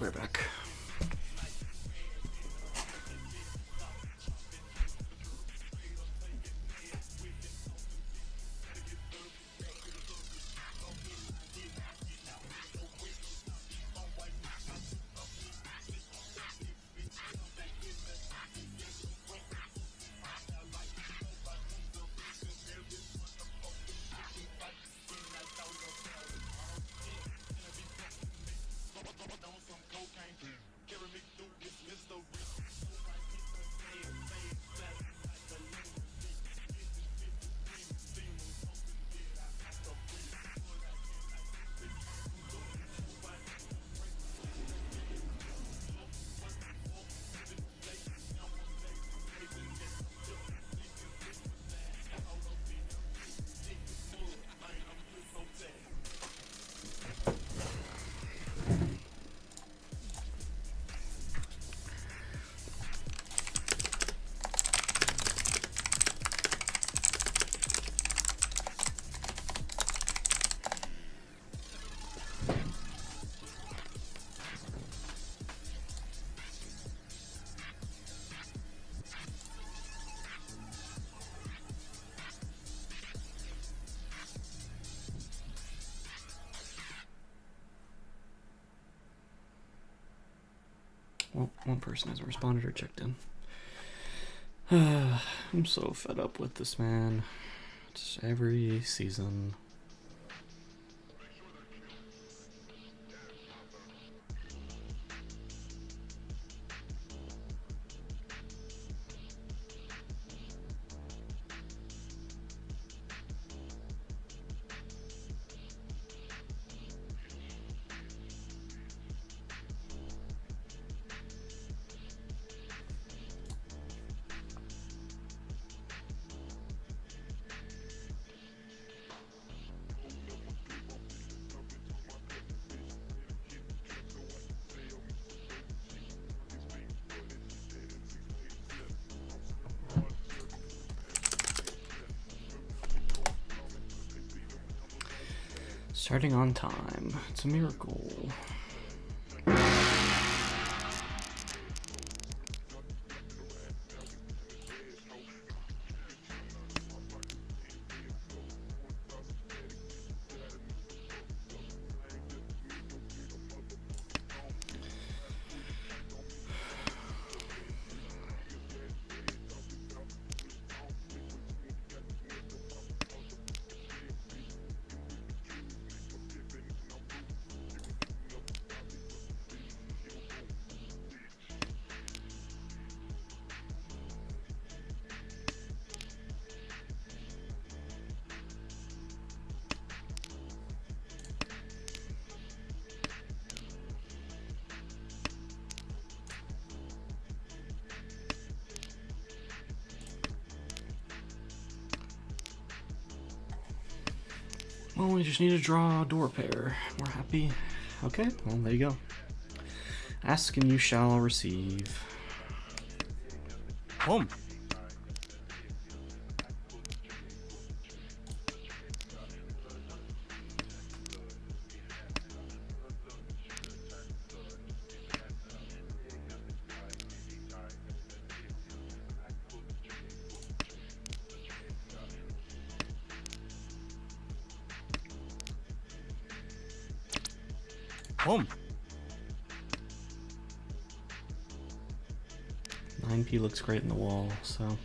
We're back. Well, one person hasn't responded or checked in. I'm so fed up with this, man. Just every season. Starting on time. It's a miracle. Well, we just need to draw a door pair. We're happy. Okay, well, there you go. Ask and you shall receive. Boom. Boom. 9p looks great in the wall, so.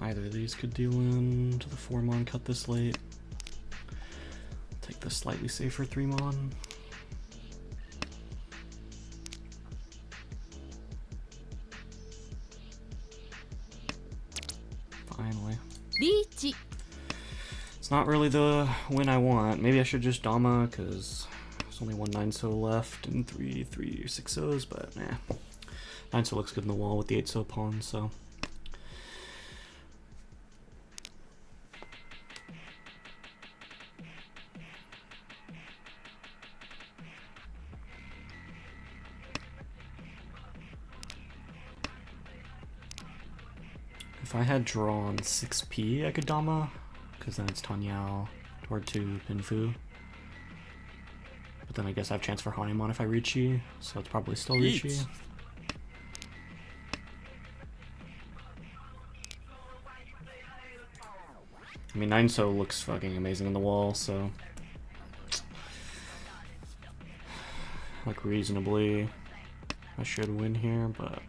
Either of these could deal into the 4-mon, cut this late. Take the slightly safer 3-mon. Finally. It's not really the win I want. Maybe I should just Dama, because there's only one 9-so left and 3 6-0s, but nah. 9-so looks good in the wall with the 8-so pawn, so. If I had drawn 6p, I could Dama, because then it's Tanyao. Or 2 Pinfu. But then I guess I have chance for Hanimon if I Richi, so it's probably still Richi. I mean, 9-so looks fucking amazing on the wall, so... Like, reasonably, I should win here, but...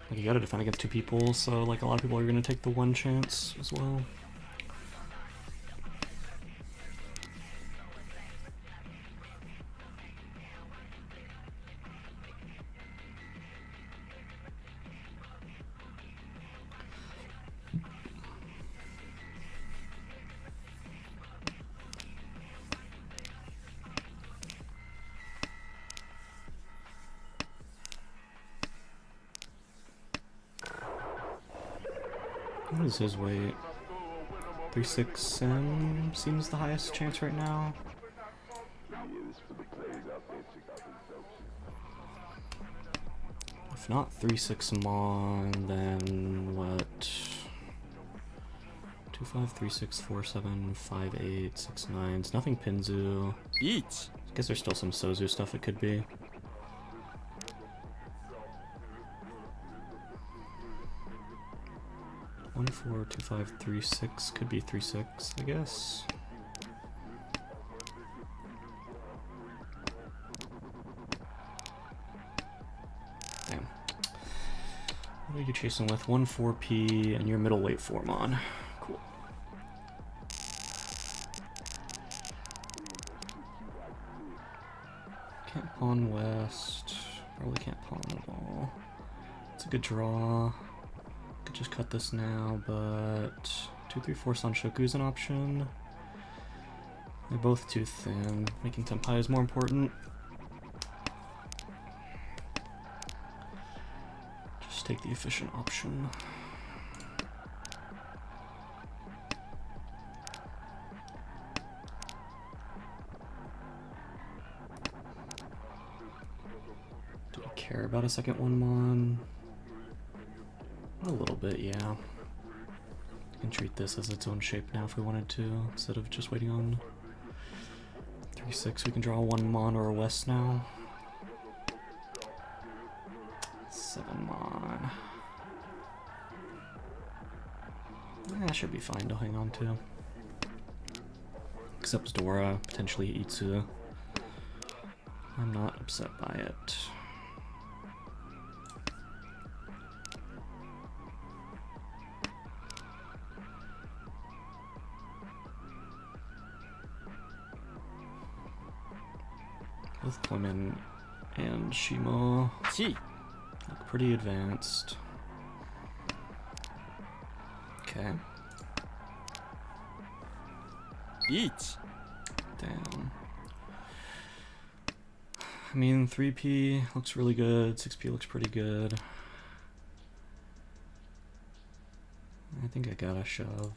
Like, you gotta defend against 2 people, so, like, a lot of people are gonna take the 1 chance as well. What is his weight? 3-6 seems the highest chance right now. If not 3-6 Mon, then what? 2-5, 3-6, 4-7, 5-8, 6-9. It's nothing Pinzu. I guess there's still some Sozu stuff it could be. One, 4, 2, 5, 3, 6 could be 3, 6, I guess. Damn. What are you chasing with? 1, 4P and your middleweight Formon. Cool. Can't pawn west. Probably can't pawn at all. It's a good draw. Could just cut this now, but 2, 3, 4 Sanshoku is an option. They're both too thin. Making Tenpai is more important. Just take the efficient option. Do I care about a second one Mon? A little bit, yeah. We can treat this as its own shape now if we wanted to, instead of just waiting on 3-6. We can draw 1 Mon or a West now. 7 Mon. That should be fine to hang on to. Except Dora, potentially Itsu. I'm not upset by it. Both Clement and Shimo look pretty advanced. Okay. Damn. I mean, 3P looks really good, 6P looks pretty good. I think I gotta shove.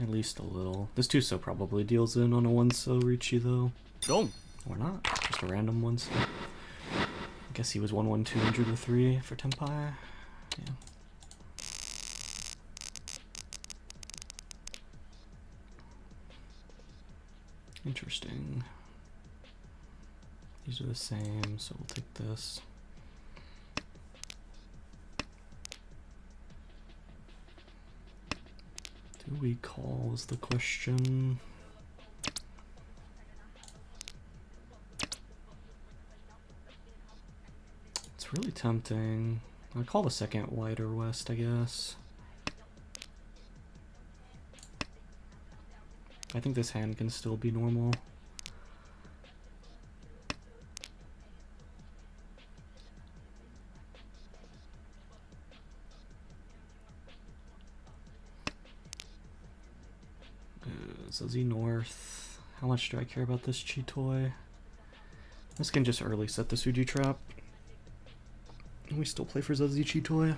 At least a little. This 2-so probably deals in on a 1-so Richi though. Or not. Just a random 1-so. I guess he was 1-1-2 and drew the 3 for Tenpai. Yeah. Interesting. These are the same, so we'll take this. Do we call is the question. It's really tempting. I'll call the second white or west, I guess. I think this hand can still be normal. Zuzzy North. How much do I care about this Chi-Toy? This can just early set the Suji trap. We still play for Zuzzy Chi-Toy.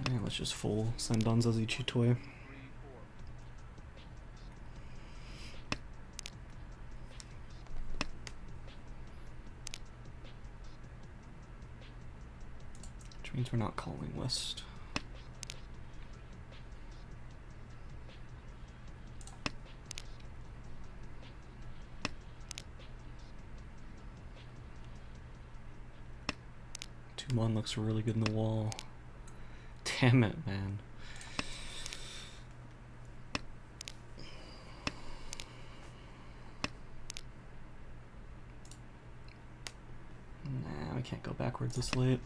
Yeah, let's just full send Danzazi Chitoy. Which means we're not calling West. Tumon looks really good in the wall. Damn it, man. Nah, we can't go backwards this late.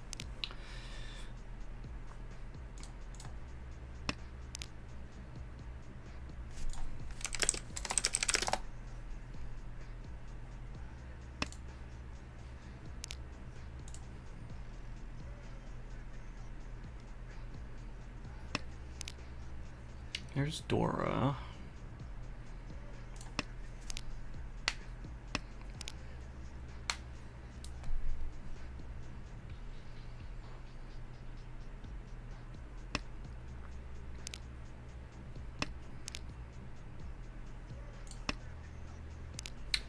There's Dora.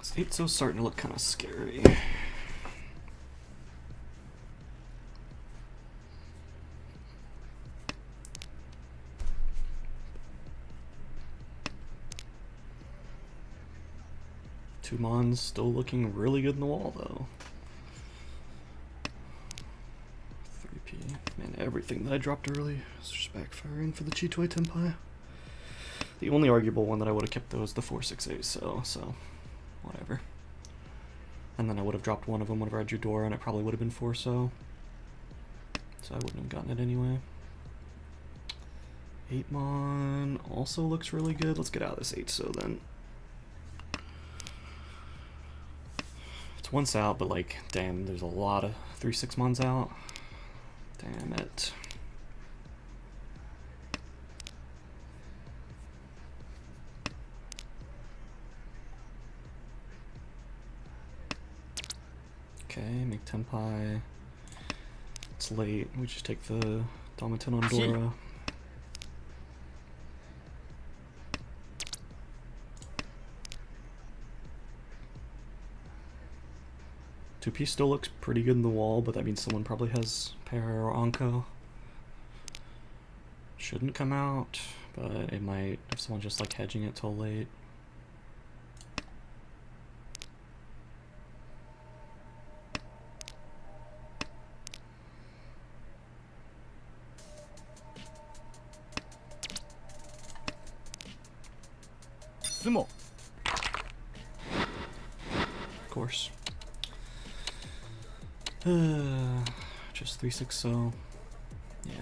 This 8-0's starting to look kind of scary. Tumon's still looking really good in the wall, though. 3P. Man, everything that I dropped early is just backfiring for the Chitoy Tenpai. The only arguable one that I would have kept, though, is the 4-6 so whatever. And then I would have dropped one of them whenever I drew Dora, and it probably would have been 4-so. So I wouldn't have gotten it anyway. 8mon also looks really good. Let's get out of this 8-so then. Once out, but like, damn, there's a lot of 3-6 mons out. Damn it. Okay, make Tenpai. It's late. We just take the Domaten on Dora. 2P still looks pretty good in the wall, but that means someone probably has Para or Onko. Shouldn't come out, but it might if someone's just like hedging it till late. Sumo. Of course. Just 3-6 so. Yeah.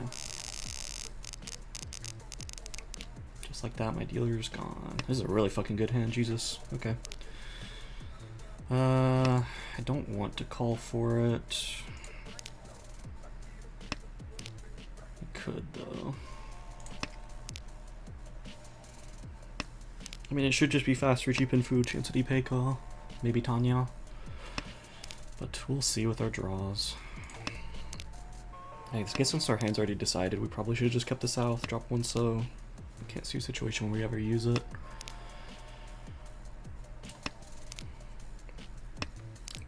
Just like that, my dealer's gone. This is a really fucking good hand, Jesus. Okay. I don't want to call for it. I could though. I mean, it should just be fast for cheap and food, chance of DP call. Maybe Tanya. But we'll see with our draws. Hey, this case since our hand's already decided, we probably should have just kept the south, drop one so. Can't see a situation where we ever use it.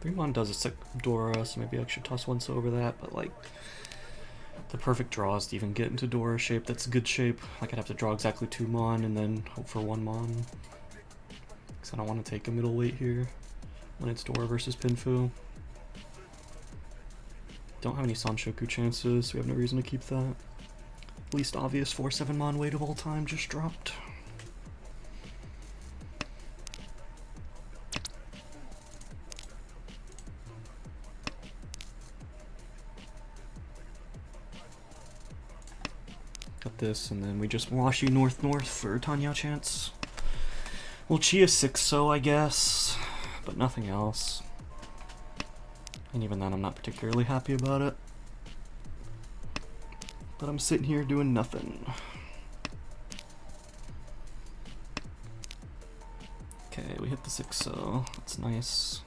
3-mon does a sick Dora, so maybe I should toss one so over that, but like, the perfect draw is to even get into Dora shape that's good shape. Like I'd have to draw exactly 2-mon and then hope for 1-mon. Because I don't want to take a middle weight here when it's Dora versus Pinfu. Don't have any Sanshoku chances, so we have no reason to keep that. Least obvious 4-7-mon weight of all time just dropped. Got this, and then we just wash you north-north for Tanya chance. We'll Chia 6-so, I guess, but nothing else. And even then, I'm not particularly happy about it. But I'm sitting here doing nothing. Okay, we hit the 6-so. That's nice.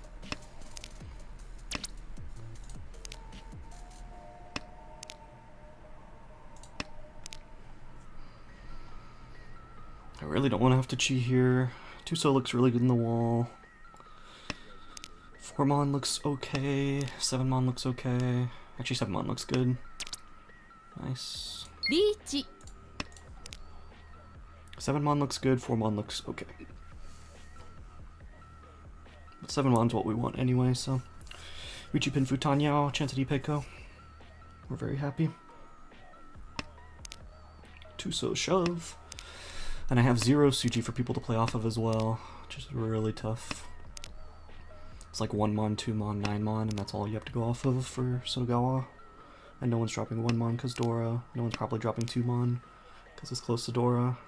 I really don't want to have to chi here. 2-so looks really good in the wall. 4-mon looks okay. 7-mon looks okay. Actually, 7-mon looks good. Nice. 7-mon looks good. 4-mon looks okay. But 7-mon's what we want anyway, so. Richi Pin Futanyao, Chanced Peiko. We're very happy. 2-so shove. And I have 0 Suji for people to play off of as well, which is really tough. It's like 1-mon, 2-mon, 9-mon, and that's all you have to go off of for Sotogawa. And no one's dropping 1-mon because Dora. No one's probably dropping 2-mon because it's close to Dora.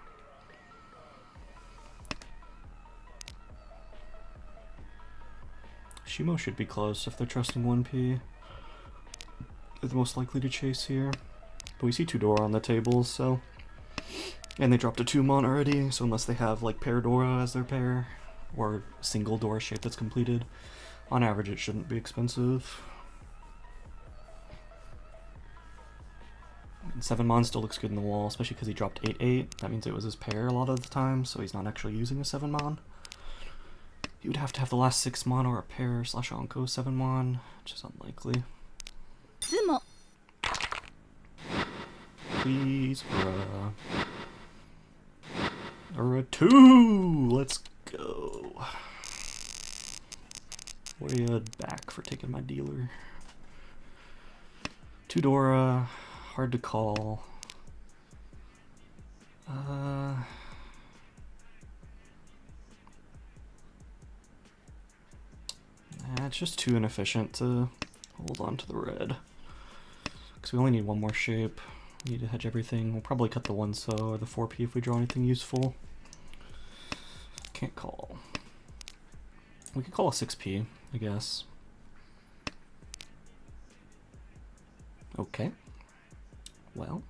Shimo should be close if they're trusting 1P. They're the most likely to chase here. But we see 2 Dora on the table, so... And they dropped a 2-mon already, so unless they have like pair Dora as their pair, or single Dora shape that's completed, on average it shouldn't be expensive. And 7-mon still looks good in the wall, especially because he dropped 8-8. That means it was his pair a lot of the time, so he's not actually using a 7-mon. He would have to have the last 6-mon or a pair / Onko 7-mon, which is unlikely. Please, bruh. Or a 2! Let's go. Way back for taking my dealer. 2 Dora, hard to call. It's just too inefficient to hold on to the red. Because we only need 1 more shape. We need to hedge everything. We'll probably cut the 1-so or the 4P if we draw anything useful. Can't call. We could call a 6P, I guess. Okay. Well.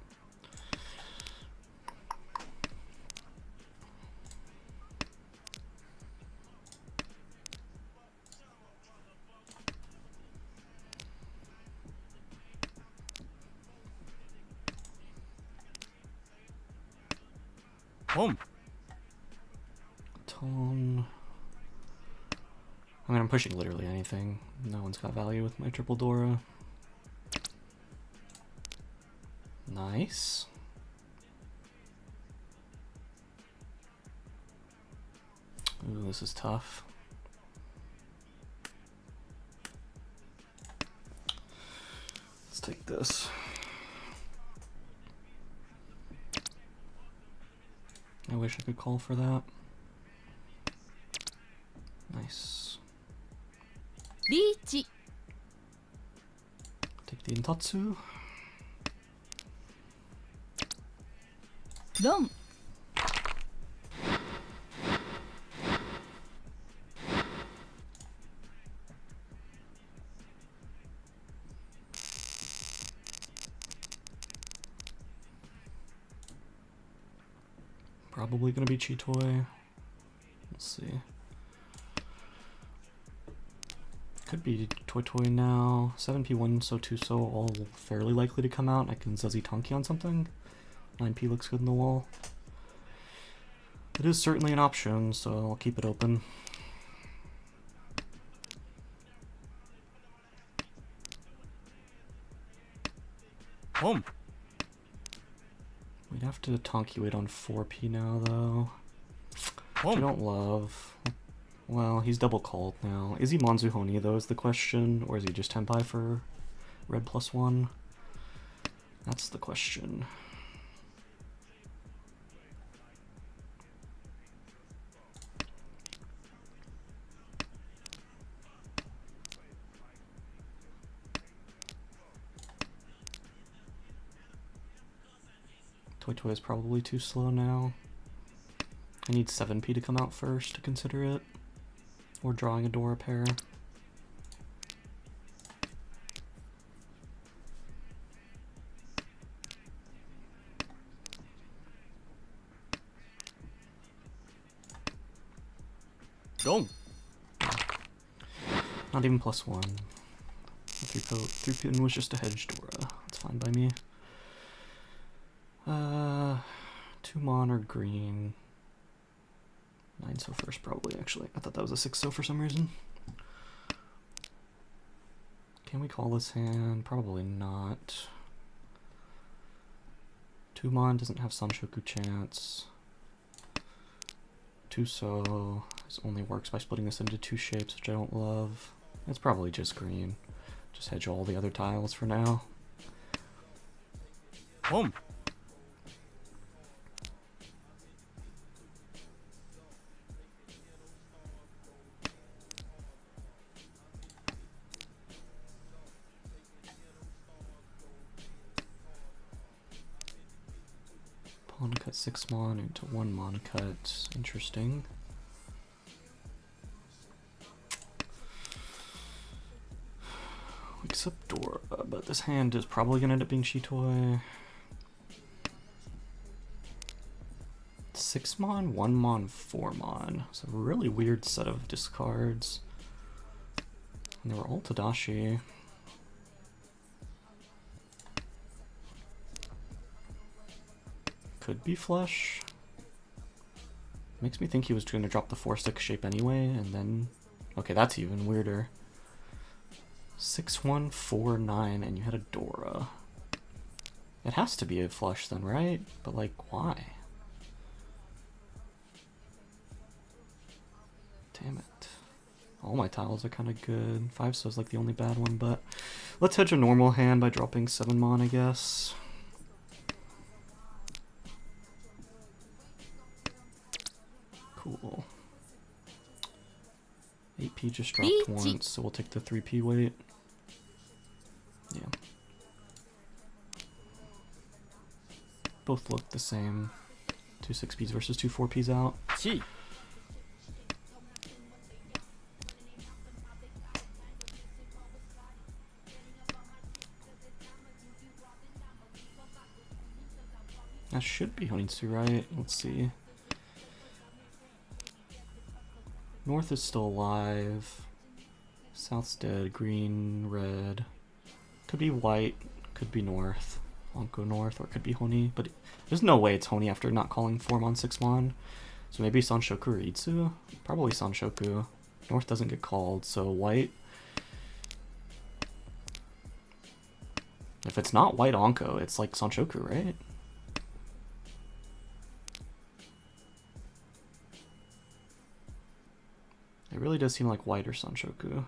Home. Tone. I mean, I'm pushing literally anything. No one's got value with my triple Dora. Nice. Ooh, this is tough. Let's take this. I wish I could call for that. Nice. Reach. Take the Intatsu. Don. Probably gonna be Chitoy. Let's see. Could be Toy Toy now. 7P, 1-so, 2-so, all fairly likely to come out. I can Zazie Tonki on something. 9P looks good in the wall. It is certainly an option, so I'll keep it open. Home. We'd have to Tonki wait on 4P now, though. Which I don't love. Well, he's double called now. Is he Manzuhoni, though, is the question? Or is he just Tenpai for red +1? That's the question. Toy Toy is probably too slow now. I need 7P to come out first to consider it. Or drawing a Dora pair. Go. Not even +1. The 3-pin was just a hedge Dora. That's fine by me. 2 mon or green. 9 so first probably, actually. I thought that was a 6 so for some reason. Can we call this hand? Probably not. 2-mon doesn't have Sanshoku chance. 2 so. This only works by splitting this into 2 shapes, which I don't love. It's probably just green. Just hedge all the other tiles for now. Boom. Pawn cut 6-mon into 1-mon cut. Interesting. Except Dora, but this hand is probably gonna end up being Chitoy. 6-mon, 1-mon, 4-mon. It's a really weird set of discards. And they were all Tadashi. Could be flush. Makes me think he was going to drop the 4-6 shape anyway, and then... Okay, that's even weirder. 6-1, 4-9, and you had a Dora. It has to be a flush then, right? But like, why? Damn it. All my tiles are kind of good. 5 so is like the only bad one, but... Let's hedge a normal hand by dropping 7-mon, I guess. Cool. 8p just dropped once, so we'll take the 3p weight. Yeah. Both look the same. 2 6ps versus 2 4ps out. Chi. That should be Honitsu, right? Let's see. North is still alive. South's dead. Green, red. Could be white. Could be north. Onko north, or it could be Honi. But there's no way it's Honi after not calling 4-mon, 6-mon. So maybe Sanshoku or Itsu? Probably Sanshoku. North doesn't get called, so white. If it's not white Onko, it's like Sanshoku, right? It really does seem like white or Sanshoku.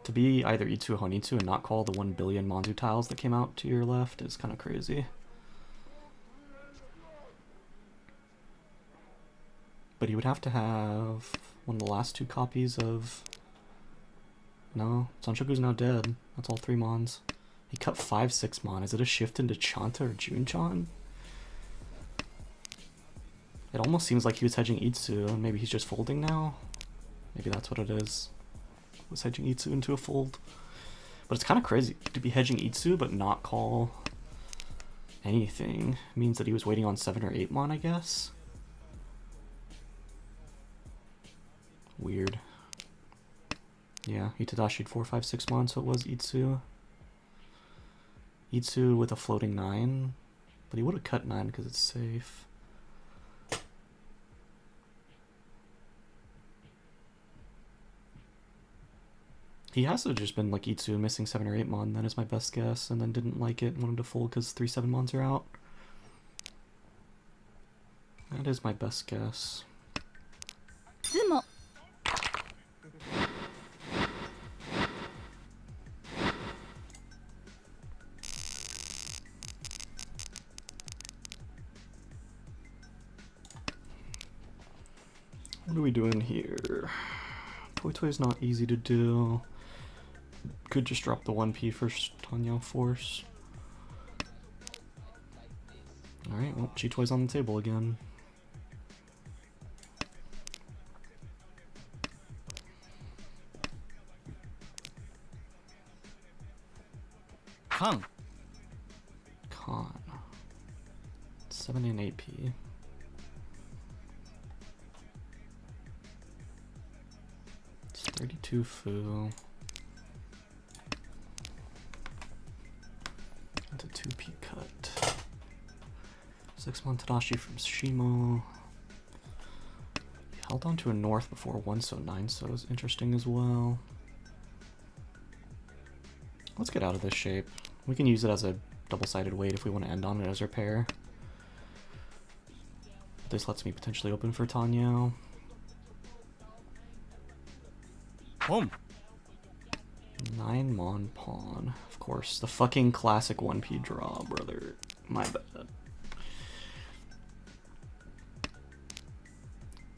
To be either Itsu or Honitsu and not call the 1 billion Manzu tiles that came out to your left is kind of crazy. But he would have to have one of the last 2 copies of... No, Sanshoku's now dead. That's all 3 mons. He cut 5 6-mon. Is it a shift into Chanta or Junchan? It almost seems like he was hedging Itsu, and maybe he's just folding now? Maybe that's what it is. He was hedging Itsu into a fold. But it's kind of crazy to be hedging Itsu but not call anything. It means that he was waiting on 7 or 8-mon, I guess? Weird. Yeah, he Tadashi'd 4, 5, 6-mon, so it was Itsu. Itsu with a floating 9. But he would have cut 9 because it's safe. He has to have just been like Itsu missing 7 or 8-mon, then is my best guess, and then didn't like it and wanted to fold because 3 7-mons are out. That is my best guess. What are we doing here? Toy Toy is not easy to do. Could just drop the 1p for Tanya Force. Alright, well, G-Toy's on the table again. Kang. 7 and 8p. It's 32 Fu. It's a 2p cut. 6-mon Tadashi from Shimo. Held on to a north before 1 so 9 so is interesting as well. Let's get out of this shape. We can use it as a double-sided weight if we want to end on it as our pair. This lets me potentially open for Tanyao. Boom. 9 Mon Pawn. Of course, the fucking classic 1p draw, brother. My bad.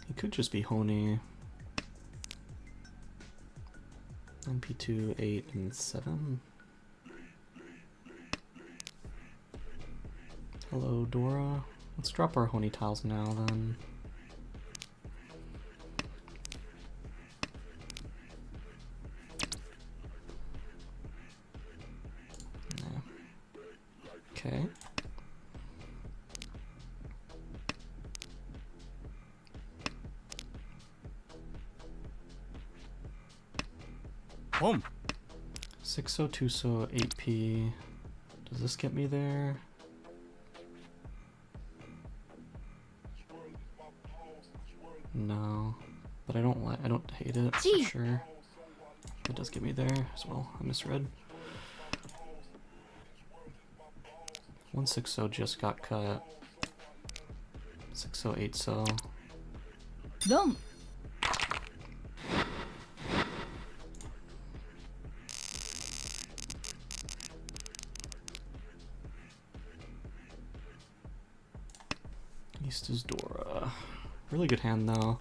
He could just be Honi. 9p2, 8, and 7. Hello, Dora. Let's drop our Honi tiles now, then. Okay. Boom. 6 so 2 so 8p. Does this get me there? No, but I don't hate it for sure. It does get me there as well. I misread. 1 6 so just got cut. 6 so 8 so. Dumb. East is Dora. Really good hand though.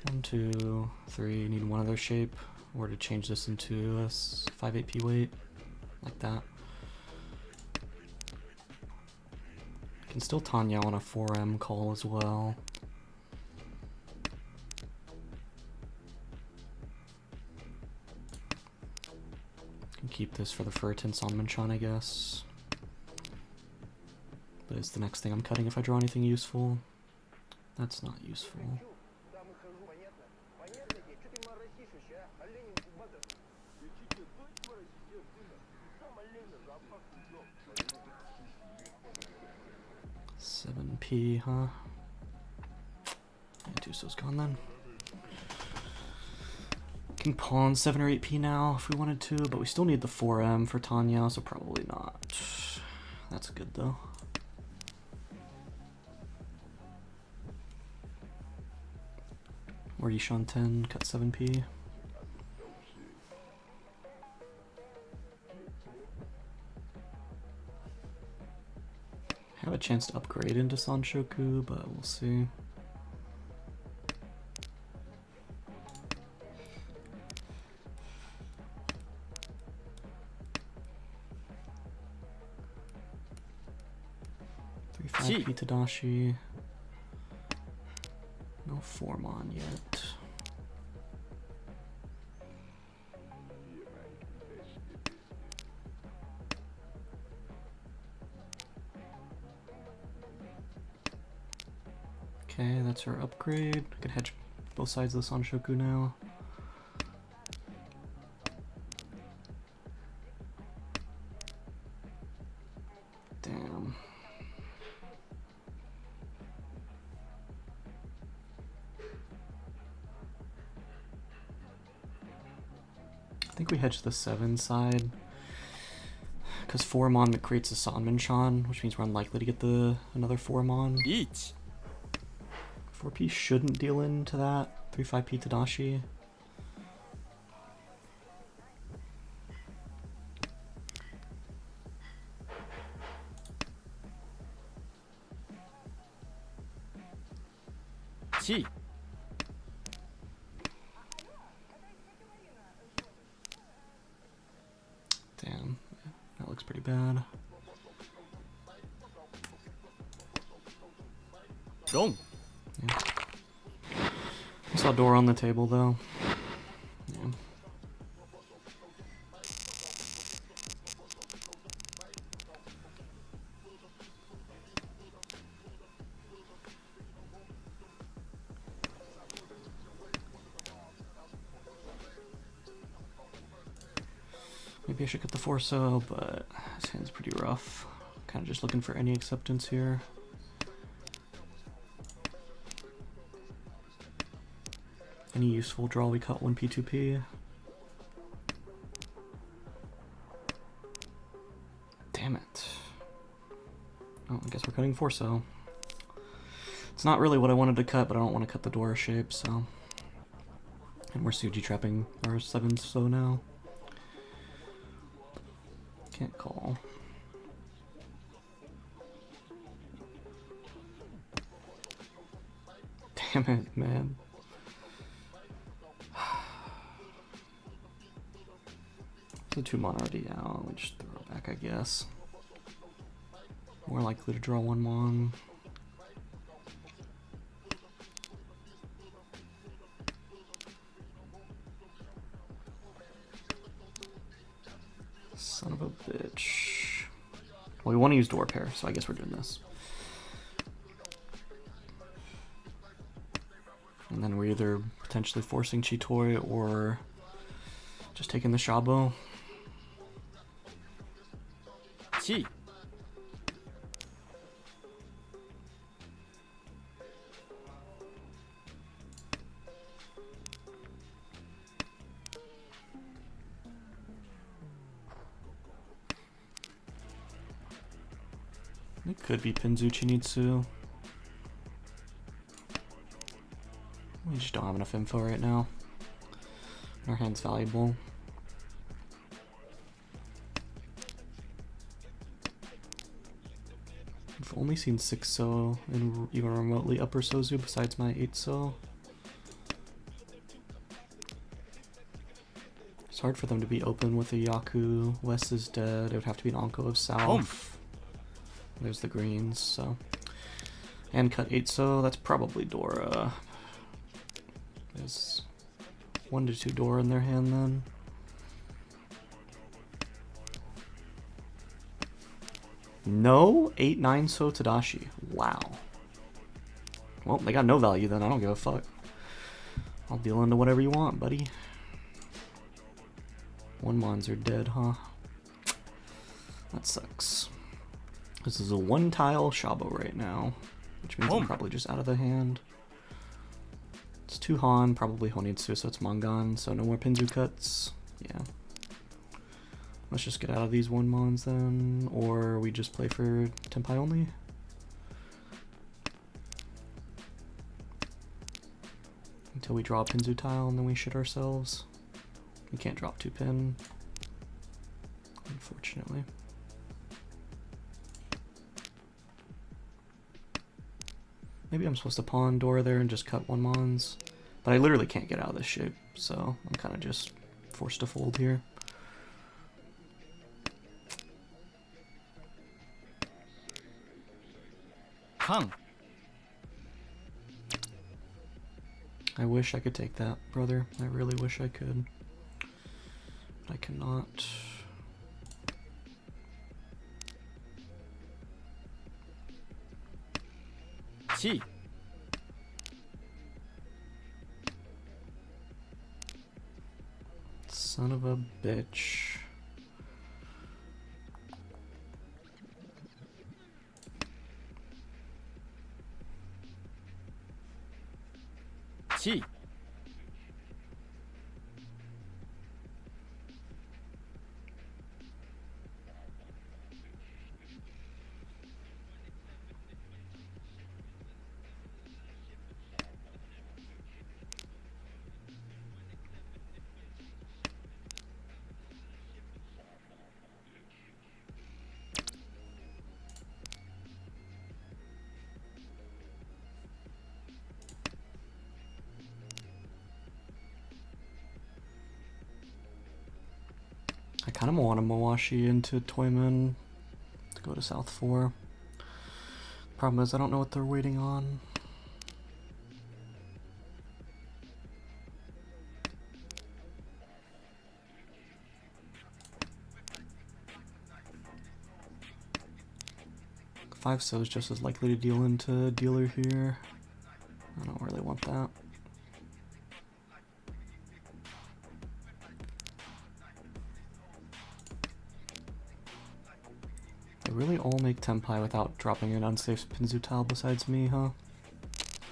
1 2 3. Need one other shape, or to change this into a 5-8p weight, like that. Can still Tanyao on a 4M call as well. Can keep this for the Furtins on Minchan, I guess. But it's the next thing I'm cutting if I draw anything useful. That's not useful. P, huh? Yeah, Tuso's gone then. Can pawn 7 or 8p now if we wanted to, but we still need the 4M for Tanya, so probably not. That's good though. Or Yishan 10, cut 7p. Have a chance to upgrade into Sanshoku, but we'll see. Three 5p Tadashi. No Formon yet. Okay, that's our upgrade. I can hedge both sides of the Sanshoku now. Damn. I think we hedge the 7 side. Because 4-mon that creates a Sanminchan, which means we're unlikely to get the another 4-mon. Each. 4p shouldn't deal into that. 3-5p Tadashi. Chi. Damn, that looks pretty bad. Dong. Yeah. I saw Dora on the table though. Yeah. Maybe I should cut the 4-so, but this hand's pretty rough. Kind of just looking for any acceptance here. Any useful draw, we cut 1 P2P. Damn it. Oh, I guess we're cutting 4 so. It's not really what I wanted to cut, but I don't want to cut the Dora shape, so. And we're Suji trapping our 7 so now. Can't call. Damn it, man. The 2 mana already out. We just throw it back, I guess. More likely to draw 1 mon. Son of a bitch. Well, we want to use door pair, so I guess we're doing this. And then we're either potentially forcing Chitoi or just taking the Shabo. Chi. It could be Pinzu Chinitsu. We just don't have enough info right now. Our hand's valuable. I've only seen 6 so and even remotely upper Sozu besides my 8 so. It's hard for them to be open with a Yaku. West is dead. It would have to be an Anko of South. Home. There's the greens, so. And cut 8 so, that's probably Dora. There's 1 to 2 Dora in their hand then. No 8-9 so Tadashi. Wow. Well, they got no value then. I don't give a fuck. I'll deal into whatever you want, buddy. 1 mons are dead, huh? That sucks. This is a 1 tile Shabo right now, which means I'm probably just out of the hand. It's 2 Han, probably Honitsu, so it's Mangan, so no more Pinzu cuts. Yeah. Let's just get out of these 1 mons then, or we just play for Tenpai only. Until we draw a Pinzu tile and then we shit ourselves. We can't drop 2 pin, unfortunately. Maybe I'm supposed to pawn Dora there and just cut 1 mons. But I literally can't get out of this shape, so I'm kind of just forced to fold here. Kang. I wish I could take that, brother. I really wish I could. But I cannot. Chi. Son of a bitch. Chi. I kind of want to Mawashi into Toyman to go to South 4. Problem is I don't know what they're waiting on. Five so is just as likely to deal into dealer here. I don't really want that. They really all make Tenpai without dropping an unsafe Pinzu tile besides me, huh?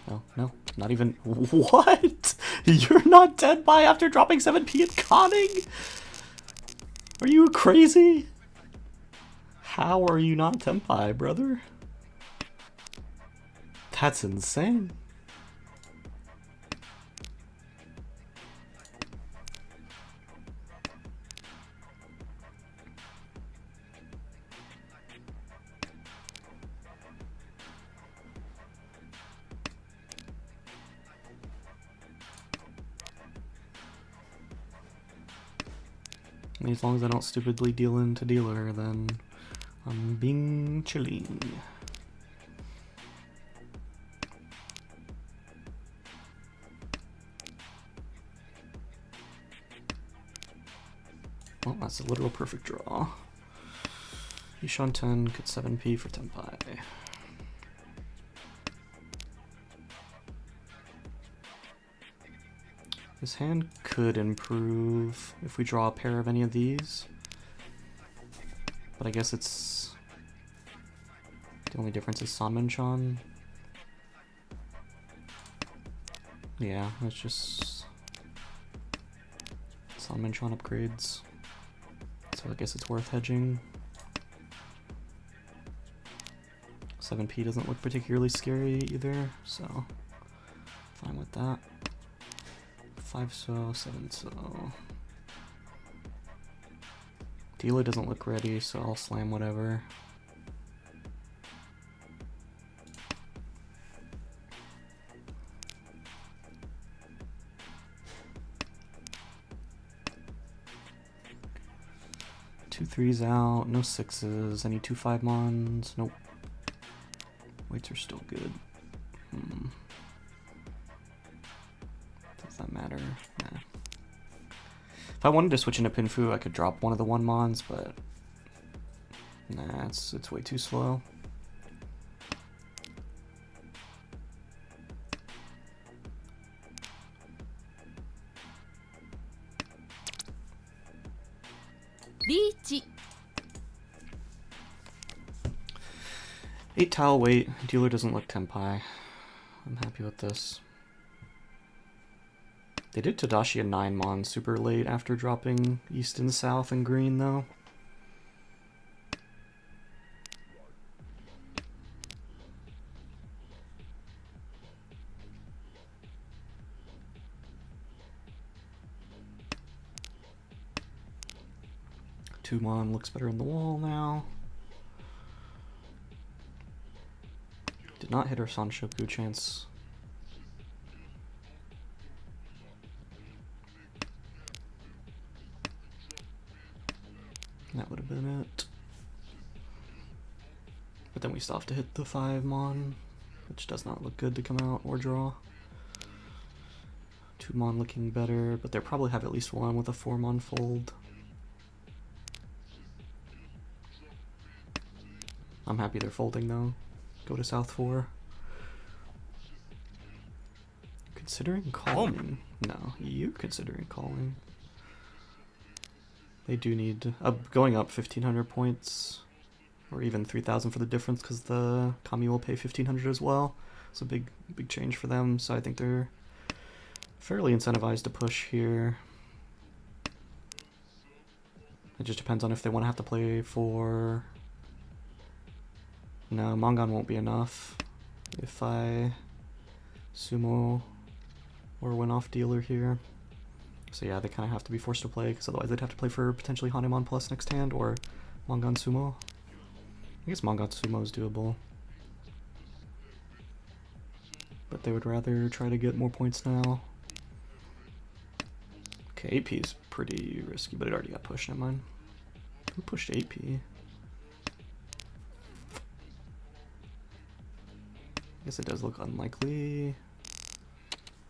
No, no, not even. What? You're not dead by after dropping 7p and conning? Are you crazy? How are you not tempai, brother? That's insane. I mean, as long as I don't stupidly deal into dealer, then I'm being chilling. Well, that's a literal perfect draw. Yishan 10, could 7p for tempai. This hand could improve if we draw a pair of any of these. But I guess it's... the only difference is Sanmenchan. Yeah, it's just... Sanmenchan upgrades. So I guess it's worth hedging. 7p doesn't look particularly scary either, so fine with that. 5 so, 7 so. Dealer doesn't look ready, so I'll slam whatever. Two threes out, no sixes, any 2/5 mons, nope. Weights are still good. Does that matter? Nah. If I wanted to switch into Pinfu, I could drop one of the 1 mons, but nah, it's way too slow. Reach. 8 tile weight, dealer doesn't look tempai. I'm happy with this. They did Tadashi a 9 mon super late after dropping east and south and green though. Two mon looks better in the wall now. Did not hit our Sanshoku chance. That would have been it. But then we still have to hit the 5 mon, which does not look good to come out or draw. 2 mon looking better, but they probably have at least one with a 4 mon fold. I'm happy they're folding though. Go to South 4. Considering calling? No, you're considering calling. They do need going up 1,500 points, or even 3,000 for the difference, because the Kami will pay 1,500 as well. It's a big change for them. So I think they're fairly incentivized to push here. It just depends on if they want to have to play for. No, Mongan won't be enough if I sumo or win off dealer here. So yeah, they kind of have to be forced to play, because otherwise they'd have to play for potentially Hanemon plus next hand, or Mongan Sumo. I guess Mongan Sumo is doable. But they would rather try to get more points now. Okay, AP is pretty risky, but it already got pushed, never mind. Who pushed AP? I guess it does look unlikely.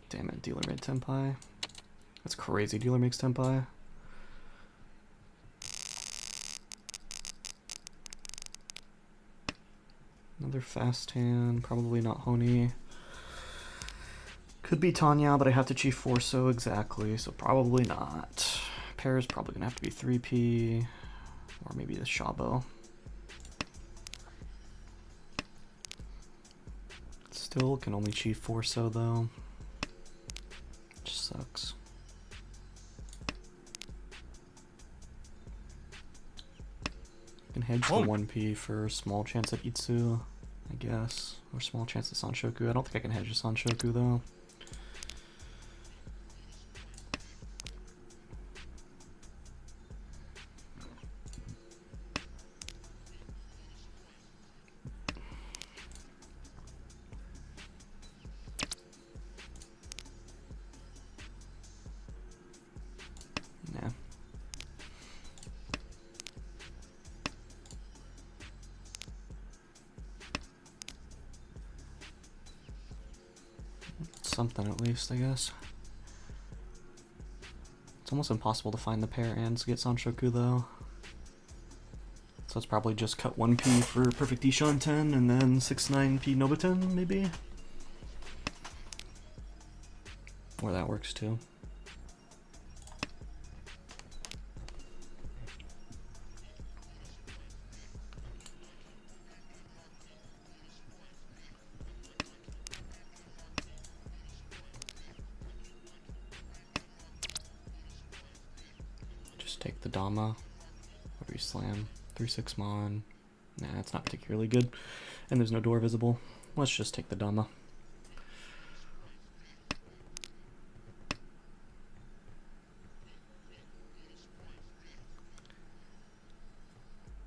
Damn it, dealer made tempai. That's crazy, dealer makes tempai. Another fast hand, probably not Honi. Could be Tanya, but I have to chief 4 so exactly, so probably not. Pair is probably gonna have to be 3p, or maybe the Shabo. Still can only chief 4 so though. Just hedge the 1p for small chance at Itsu, I guess. Or small chance at Sanshoku. I don't think I can hedge a Sanshoku though. Nah. Something at least, I guess. It's almost impossible to find the pair and get Sanshoku though. So it's probably just cut 1p for perfect Ishan 10 and then 6-9p Nobuten, maybe? Or that works too. Just take the Dama. What do we slam? 3-6 Mon. Nah, it's not particularly good. And there's no door visible. Let's just take the Dama.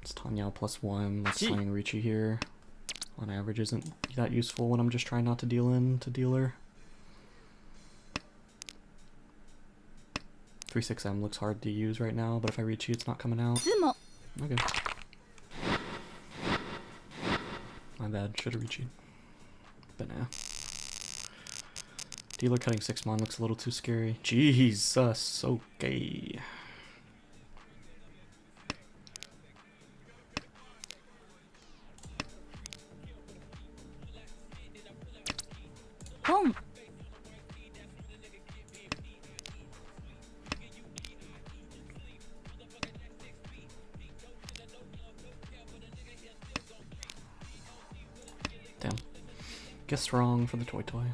It's Tanyao +1. Let's slang Ricci here. On average isn't that useful when I'm just trying not to deal in to dealer. 3-6M looks hard to use right now, but if I reach you, it's not coming out. Okay. My bad, should have reached you. But nah. Dealer cutting 6 mon looks a little too scary. Jesus, okay. Home. Damn. Guess wrong for the toy.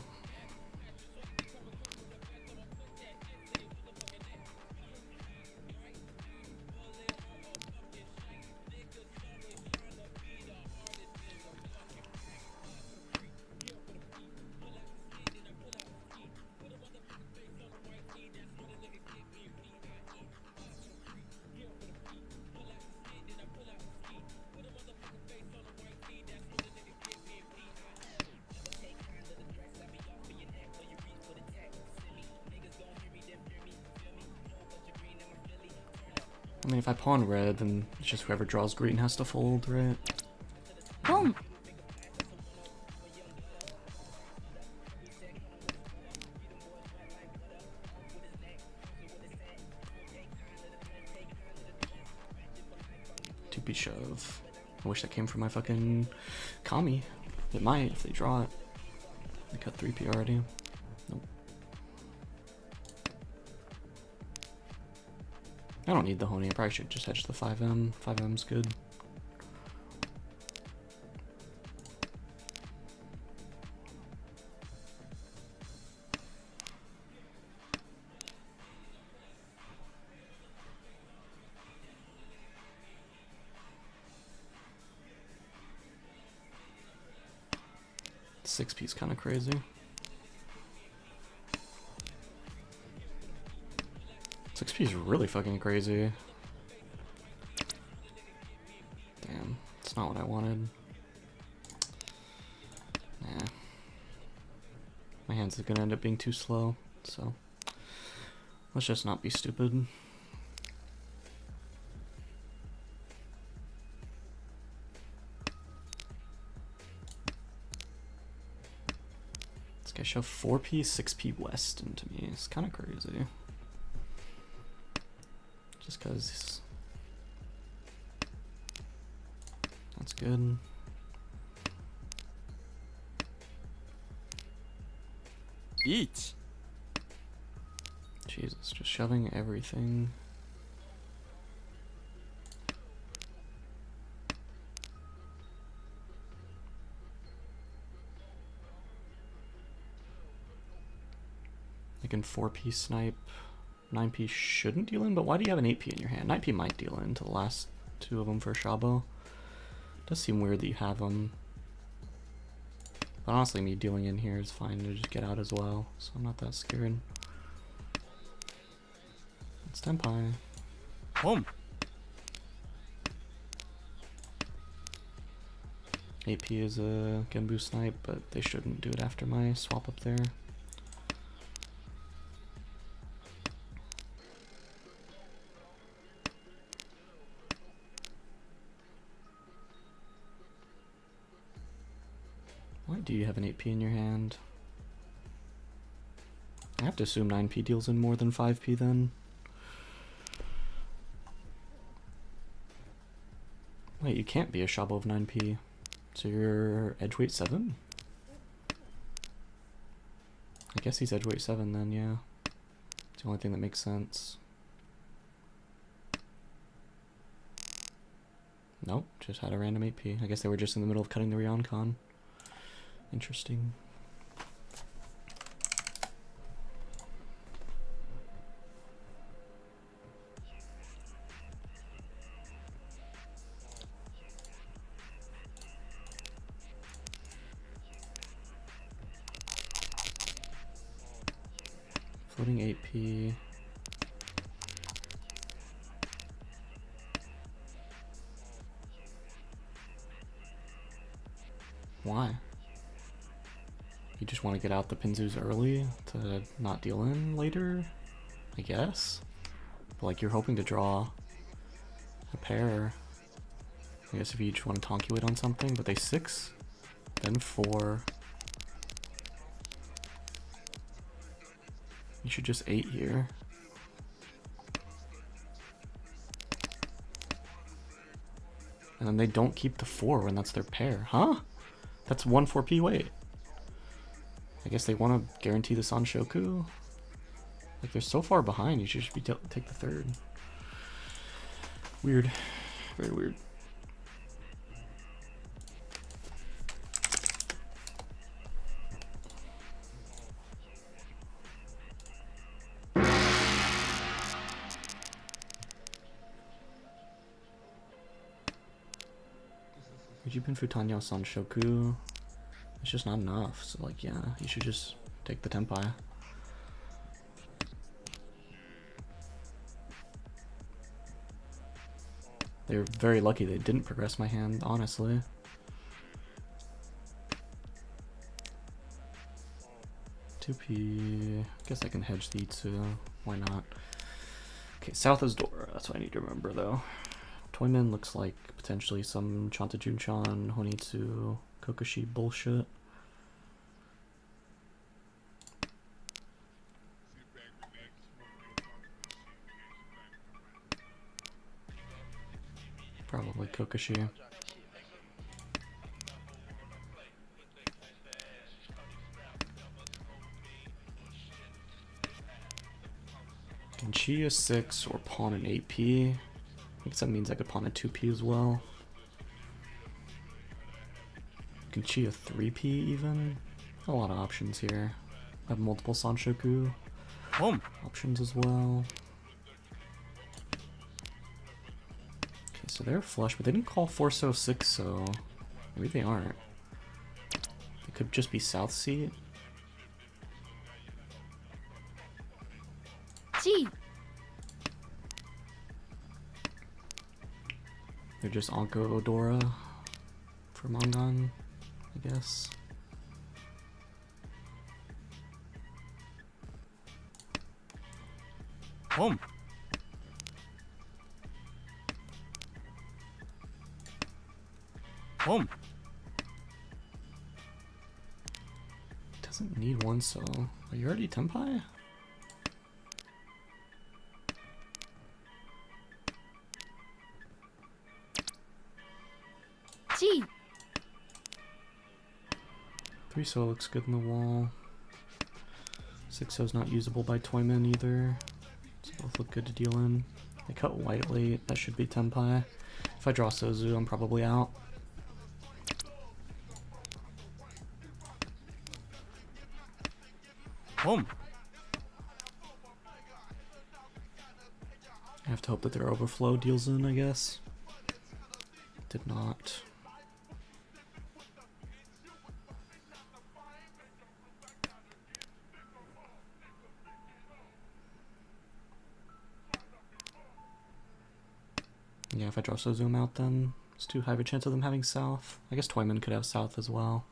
I mean, if I pawn red, then it's just whoever draws green has to fold, right? Home. Two-piece shove. I wish that came from my fucking Kami. It might if they draw it. They cut 3p already. Nope. I don't need the Honi. I probably should just hedge the 5M. 5M's good. Six P's kind of crazy. 6p is really fucking crazy. Damn, it's not what I wanted. Nah. My hands are gonna end up being too slow, so let's just not be stupid. This guy shoved 4p, 6p west into me. It's kind of crazy. Just because that's good. Each. Jesus, just shoving everything. I can 4p snipe. 9p shouldn't deal in, but why do you have an 8p in your hand? 9p might deal in to the last two of them for Shabo. Does seem weird that you have them. But honestly, me dealing in here is fine to just get out as well, so I'm not that scared. It's Tenpai. Home. AP is a Genbu snipe, but they shouldn't do it after my swap up there. Why do you have an 8p in your hand? I have to assume 9p deals in more than 5p then. Wait, you can't be a Shabo of 9p. So you're edge weight 7? I guess he's edge weight 7 then, yeah. It's the only thing that makes sense. Nope, just had a random 8p. I guess they were just in the middle of cutting the Ryoncon. Interesting. Floating 8p. Why? You just want to get out the Pinzus early to not deal in later, I guess. But like you're hoping to draw a pair. I guess if you just want to Tonky wait on something, but they 6, then 4. You should just 8 here. And then they don't keep the 4 when that's their pair, huh? That's 1 4p wait. I guess they want to guarantee the Sanshoku. Like they're so far behind, you should just take the 3rd. Weird, very weird. Ujibin Futanya Sanshoku. It's just not enough, so like yeah, you should just take the Tenpai. They're very lucky they didn't progress my hand, honestly. P. Guess I can hedge the Itsu. Why not? Okay, south is Dora. That's what I need to remember, though. Toyman looks like potentially some Chanta Junchan, Honitsu, Kokoshi bullshit. Probably Kokoshi. Can Chi a 6 or pawn an 8p? I guess that means I could pawn a 2p as well. Can Chi a 3p even? A lot of options here. I have multiple Sanshoku options as well. Okay, so they're flush, but they didn't call 4-6, so maybe they aren't. They could just be South Seat. G. They're just Anko Odora for Mangan, I guess. Home. Home. Doesn't need one, so are you already Tenpai? G. 3-so looks good in the wall. 6-so's not usable by Toyman either. So both look good to deal in. They cut white late, that should be Tenpai. If I draw Sozu, I'm probably out. Home. I have to hope that their overflow deals in, I guess. Did not. if I draw so zoom out then. It's too high of a chance of them having south. I guess Toyman could have south as well.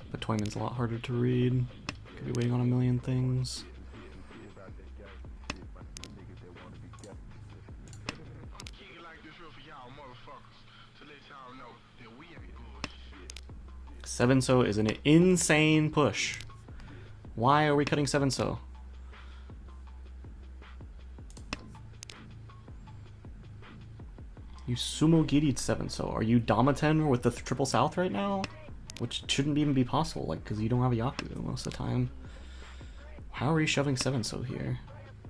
But Toyman's a lot harder to read. Could be waiting on a million things. Seven so is an insane push. Why are we cutting 7 so? You sumo giri'd 7 so. Are you Damaten with the triple south right now? Which shouldn't even be possible, like, because you don't have a Yaku most of the time. How are you shoving 7 so here?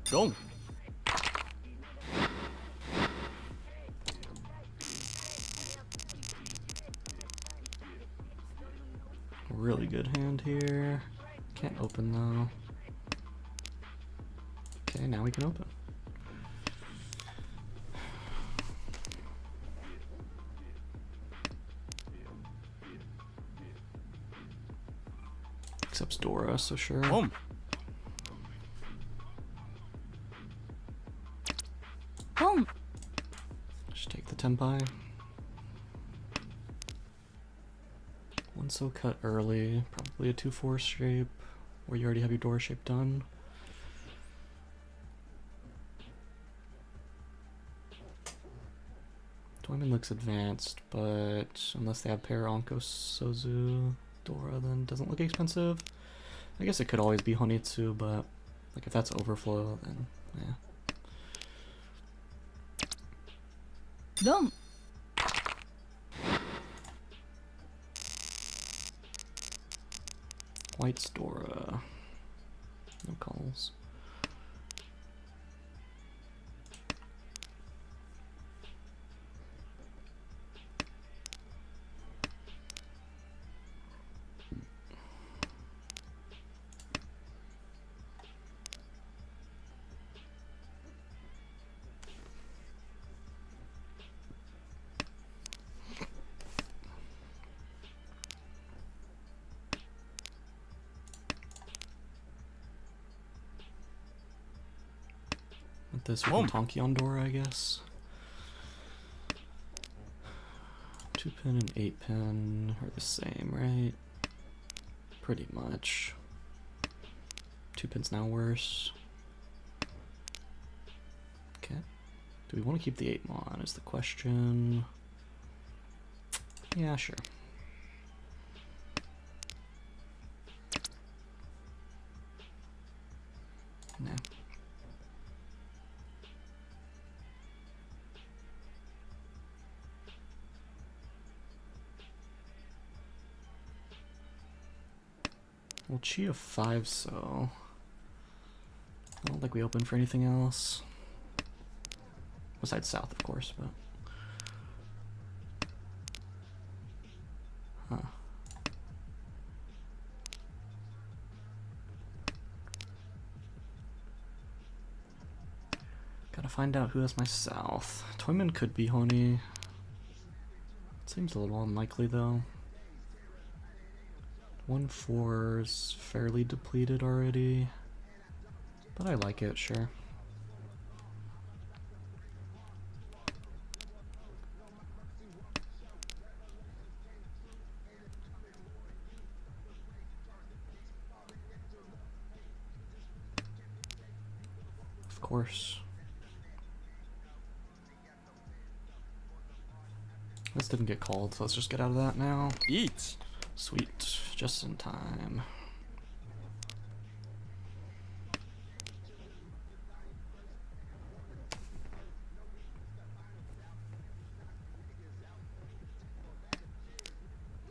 Go. Really good hand here. Can't open though. Okay, now we can open. Except Dora, so sure. Boom.ポン Just take the Tenpai. One so cut early, probably a 2-4 shape, or you already have your Dora shape done. Toyman looks advanced, but unless they have pair Onko Sozu Dora, then doesn't look expensive. I guess it could always be Honitsu, but like if that's overflow, then yeah. ドン White's Dora. No calls. With this, we can Tonki on Dora, I guess. 2-pin and 8-pin are the same, right? Pretty much. 2-pin's now worse. Okay. Do we want to keep the 8-mon is the question. Yeah, sure. Nah. Well, Chia 5 so. I don't think we open for anything else. Besides south, of course, but. Huh. Gotta find out who has my south. Toyman could be Honi. Seems a little unlikely though. 1-4 is fairly depleted already, but I like it, sure. Of course. This didn't get called, so let's just get out of that now. Eat. Sweet, just in time.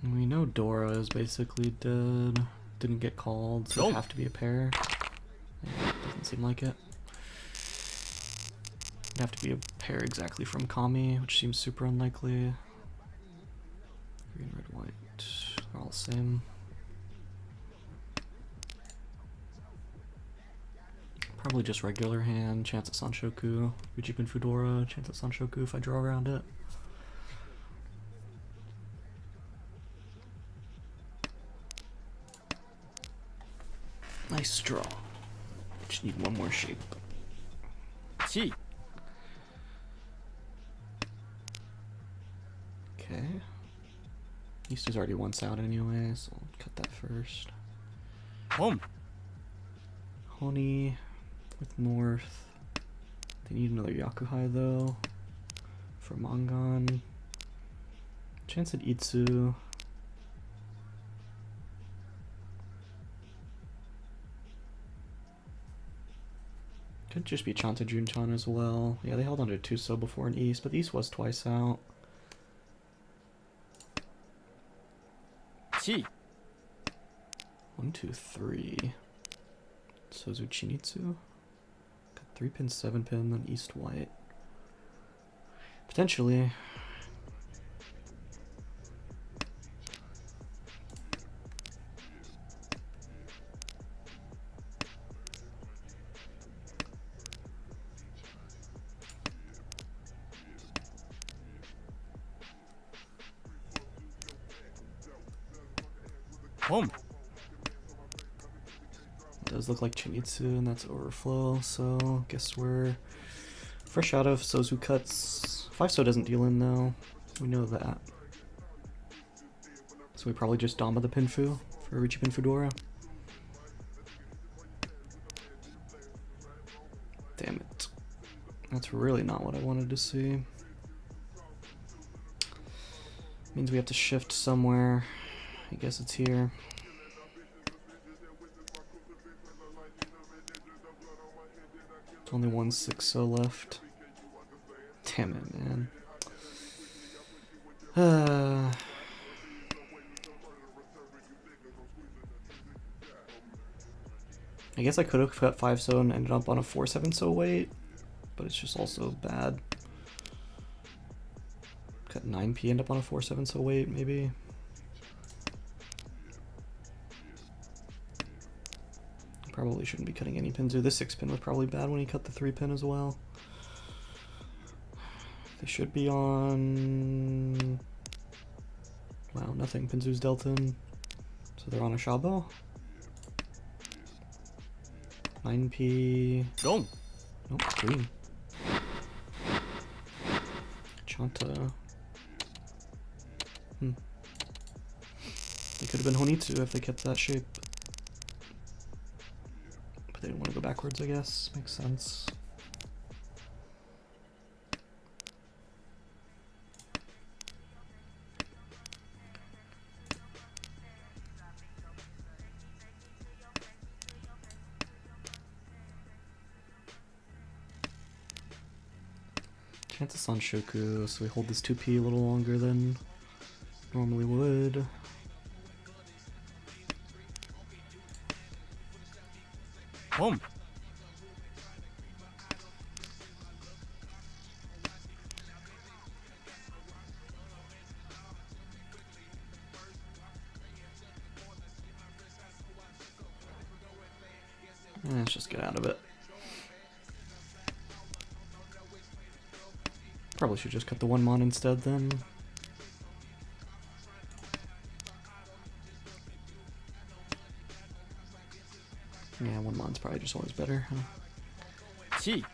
And we know Dora is basically dead. Didn't get called, so it'd have to be a pair. Yeah, doesn't seem like it. It'd have to be a pair exactly from Kami, which seems super unlikely. Green, red, white. They're all the same. Probably just regular hand, chance at Sanshoku. Ujipin Fudora, chance at Sanshoku if I draw around it. Nice draw. Just need one more shape. 1 Okay. East is already once out anyway, so I'll cut that first. 本 Honey with North. They need another Yakuhai though. For Mangan. Chance at Itsu. Could just be Chanta Junchan as well. Yeah, they held on to Tuso before in East, but the East was twice out. 1 1, 2, 3. Sozu Chinitsu. Got 3 pin, 7 pin, then East White. Potentially. Home. Does look like Chinitsu, and that's Overflow, so guess we're fresh out of Sozu cuts. 5-so doesn't deal in though, we know that. So we probably just Dama the Pinfu for Richie Pinfudora. Damn it. That's really not what I wanted to see. Means we have to shift somewhere. I guess it's here. It's only 1 6-so left. Damn it, man. I guess I could have cut 5-so and ended up on a 4-7-so weight, but it's just also bad. Cut 9p, end up on a 4-7-so weight, maybe. Probably shouldn't be cutting any pins. Or this 6-pin was probably bad when he cut the 3-pin as well. They should be on... Wow, nothing. Pinzu's Delton. So they're on a Shabo. 9p. Wrong. Nope, green. Chanta. They could have been Honitsu if they kept that shape. But they didn't want to go backwards, I guess. Makes sense. Chance of Sanshoku, so we hold this 2p a little longer than normally would. Home. Let's just get out of it. Probably should just cut the 1 mon instead then. Yeah, 1 mon's probably just always better, huh? 1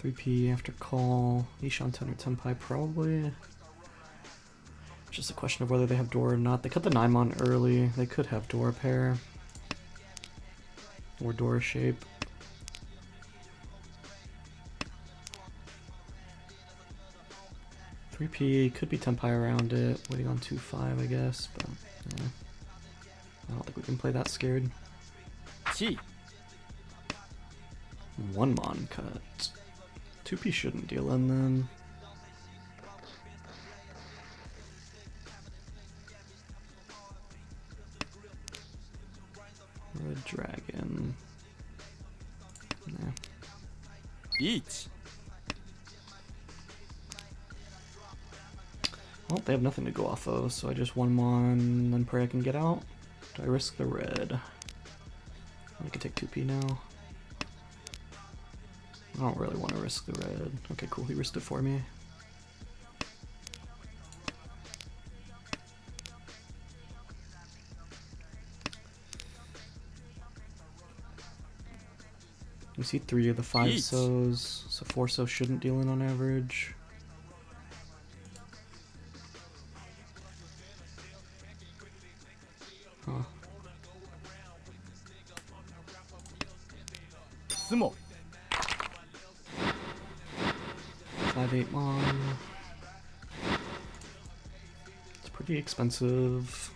3p after call. Ishan 10 or Tenpai probably. Just a question of whether they have door or not. They cut the 9 mon early. They could have door pair. Or door shape. P could be Tenpai around it, waiting on 2-5 I guess, but yeah. I don't think we can play that scared. 1 1 mon cut. 2p shouldn't deal in then. Red dragon. Nah. 1 Well, they have nothing to go off of, so I just 1 mon, then pray I can get out. Do I risk the red? I can take 2p now. I don't really want to risk the red. Okay, cool, he risked it for me. You see 3 of the 5 Each. so's, so 4 so shouldn't deal in on average. Huh. 相撲 5-8 mon. It's pretty expensive.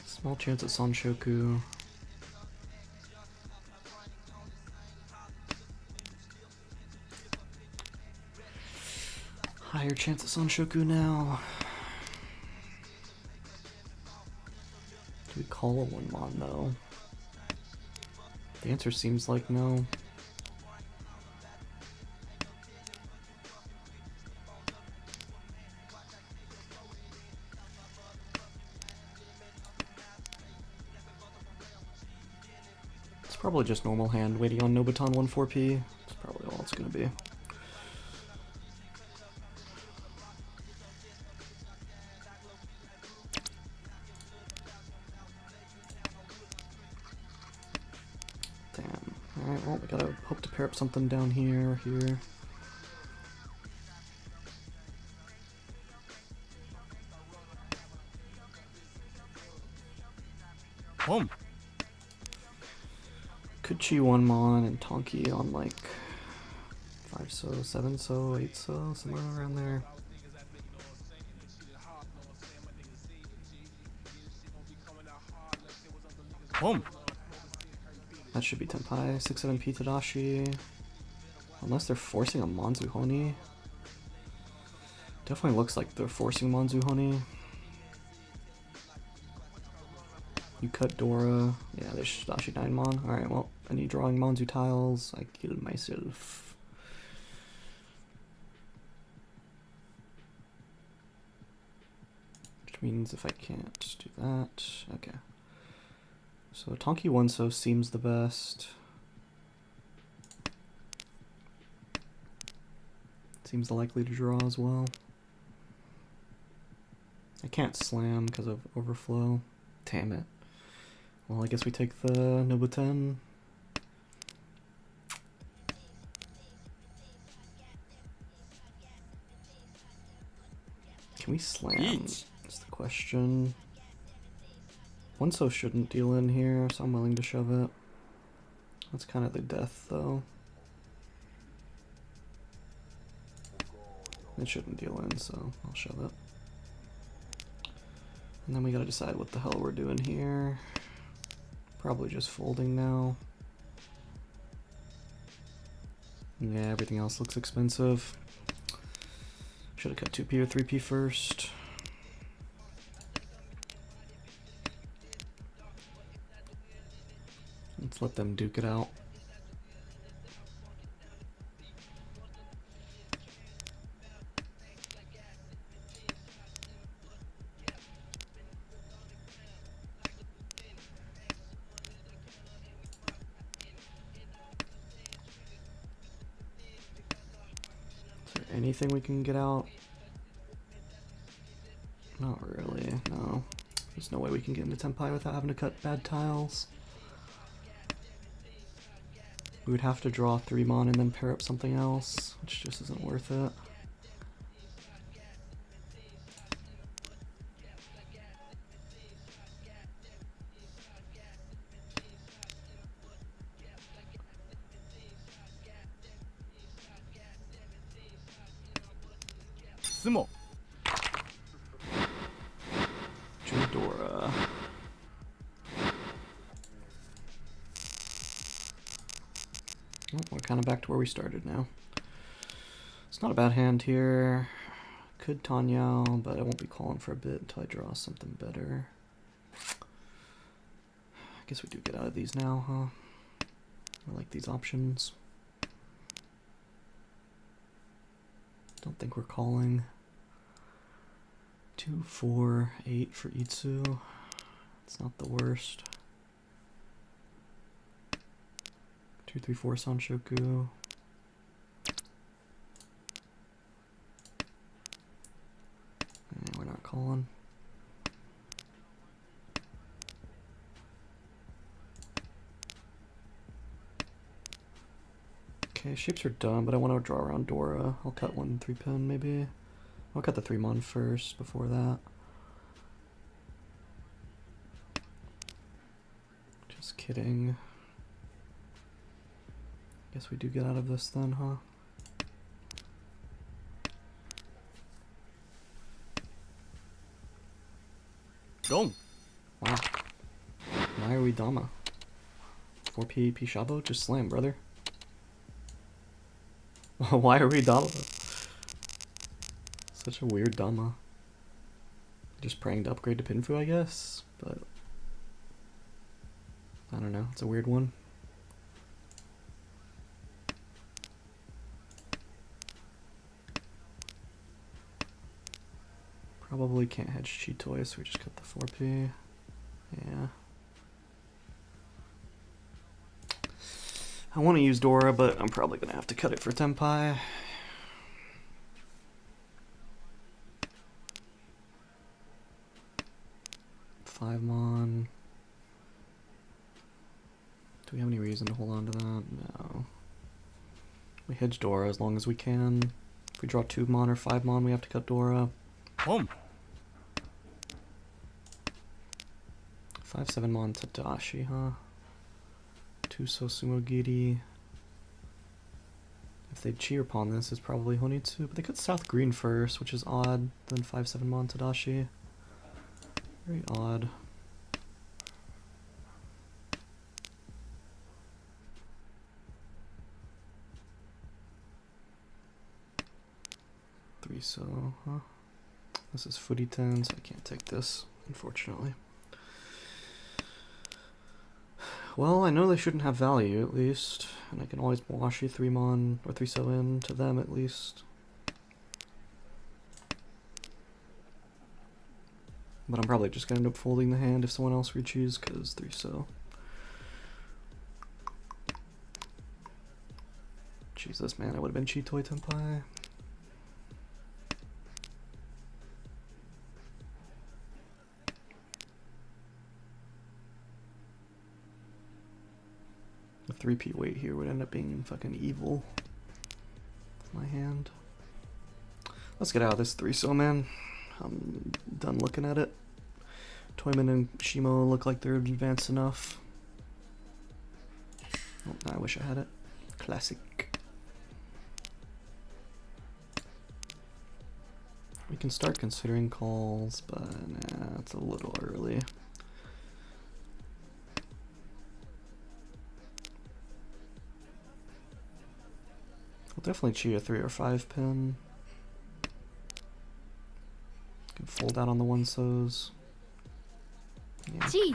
Small chance at Sanshoku. Higher chance at Sanshoku now. Do we call a 1 mon though? The answer seems like no. It's probably just normal hand waiting on Nobuton 1-4P. That's probably all it's gonna be. Damn. Alright, well, we gotta hope to pair up something down here or here. Home. Could chi 1 mon and Tonki on like 5 so, 7 so, 8 so, somewhere around there. Home. That should be Tenpai. 6-7 Tadashi. Unless they're forcing a Manzuhoni. Definitely looks like they're forcing Manzuhoni. You cut Dora. Yeah, there's Tadashi 9 mon. Alright, well, any drawing Manzu tiles, I kill myself. Which means if I can't do that. Okay. So Tonki 1 so seems the best. Seems likely to draw as well. I can't slam because of overflow. Damn it. Well, I guess we take the Nobuten. Can we slam? Each. That's the question. 1 so shouldn't deal in here, so I'm willing to shove it. That's kind of the death, though. It shouldn't deal in, so I'll shove it. And then we gotta decide what the hell we're doing here. Probably just folding now. Yeah, everything else looks expensive. Should have cut 2P or 3P first. Let's let them duke it out. Anything we can get out? Not really, no. There's no way we can get into Tenpai without having to cut bad tiles. We would have to draw 3 mon and then pair up something else, which just isn't worth it. Sumo. Judora. Oh, we're kind of back to where we started now. It's not a bad hand here. Could Tanyao, but I won't be calling for a bit until I draw something better. I guess we do get out of these now, huh? I like these options. Don't think we're calling. 2, 4, 8 for Itsu. It's not the worst. 2, 3, 4 Sanshoku. We're not calling. Okay, shapes are done, but I want to draw around Dora. I'll cut 1 3-pin maybe. I'll cut the 3-mon first before that. Just kidding. Guess we do get out of this then, huh? Dong. Wow. Why are we Dama? 4P Shabo? Just slam, brother. Why are we Dama? Such a weird Dama. Just praying to upgrade to Pinfu, I guess, but I don't know. It's a weird one. Probably can't hedge cheat toys, so we just cut the 4P. Yeah. I want to use Dora, but I'm probably going to have to cut it for Tenpai. Mon. Do we have any reason to hold on to that? No. We hedge Dora as long as we can. If we draw 2 Mon or 5 Mon, we have to cut Dora. 5/7 Mon Tadashi, huh? 2 Sosumogiri. If they cheer upon this, it's probably Honitsu, but they cut South Green first, which is odd. Then 5/7 Mon Tadashi. Very odd. So, huh? This is footy 10, so I can't take this, unfortunately. Well, I know they shouldn't have value, at least, and I can always washi 3-mon or 3-so-in to them, at least. But I'm probably just gonna end up folding the hand if someone else reaches, because 3-so. Jesus, man, I would have been Cheat Toy Tenpai. The 3P weight here would end up being fucking evil with my hand. Let's get out of this 3-so, man. I'm done looking at it. Toyman and Shimo look like they're advanced enough. Oh, I wish I had it. Classic. We can start considering calls, but nah, it's a little early. We'll definitely cheat a 3 or 5 pin. Can fold out on the 1-sos. Yeah. Cheat.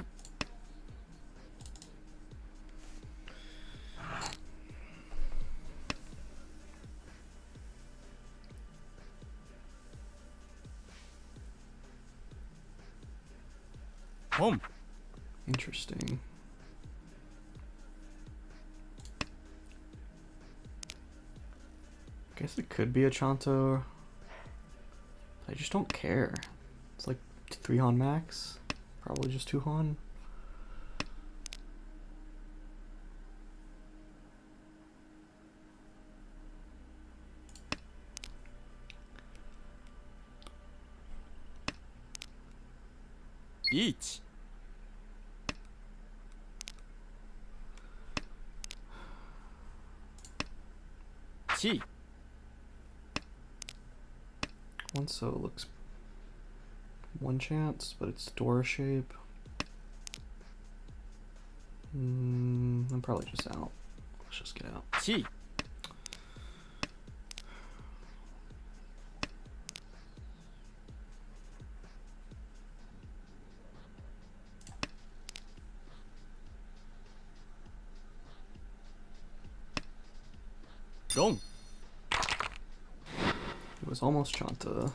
Interesting. Guess it could be a Chanto. I just don't care. It's like 3 Han max. Probably just 2 Han. Each. Chi. 1-so looks 1 chance, but it's Dora shape. I'm probably just out. Let's just get out. Chi. Dong. It was almost Chanta.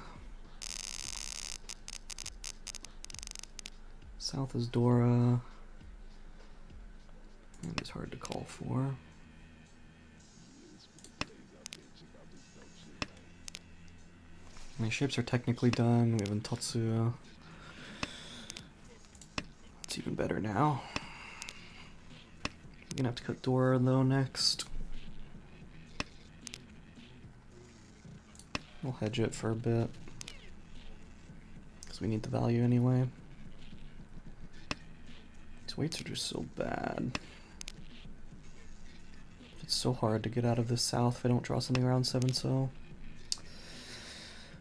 South is Dora. And it's hard to call for. My shapes are technically done. We have Intotsu. It's even better now. We're gonna have to cut Dora though next. We'll hedge it for a bit. Because we need the value anyway. These weights are just so bad. It's so hard to get out of this south if I don't draw something around 7-so.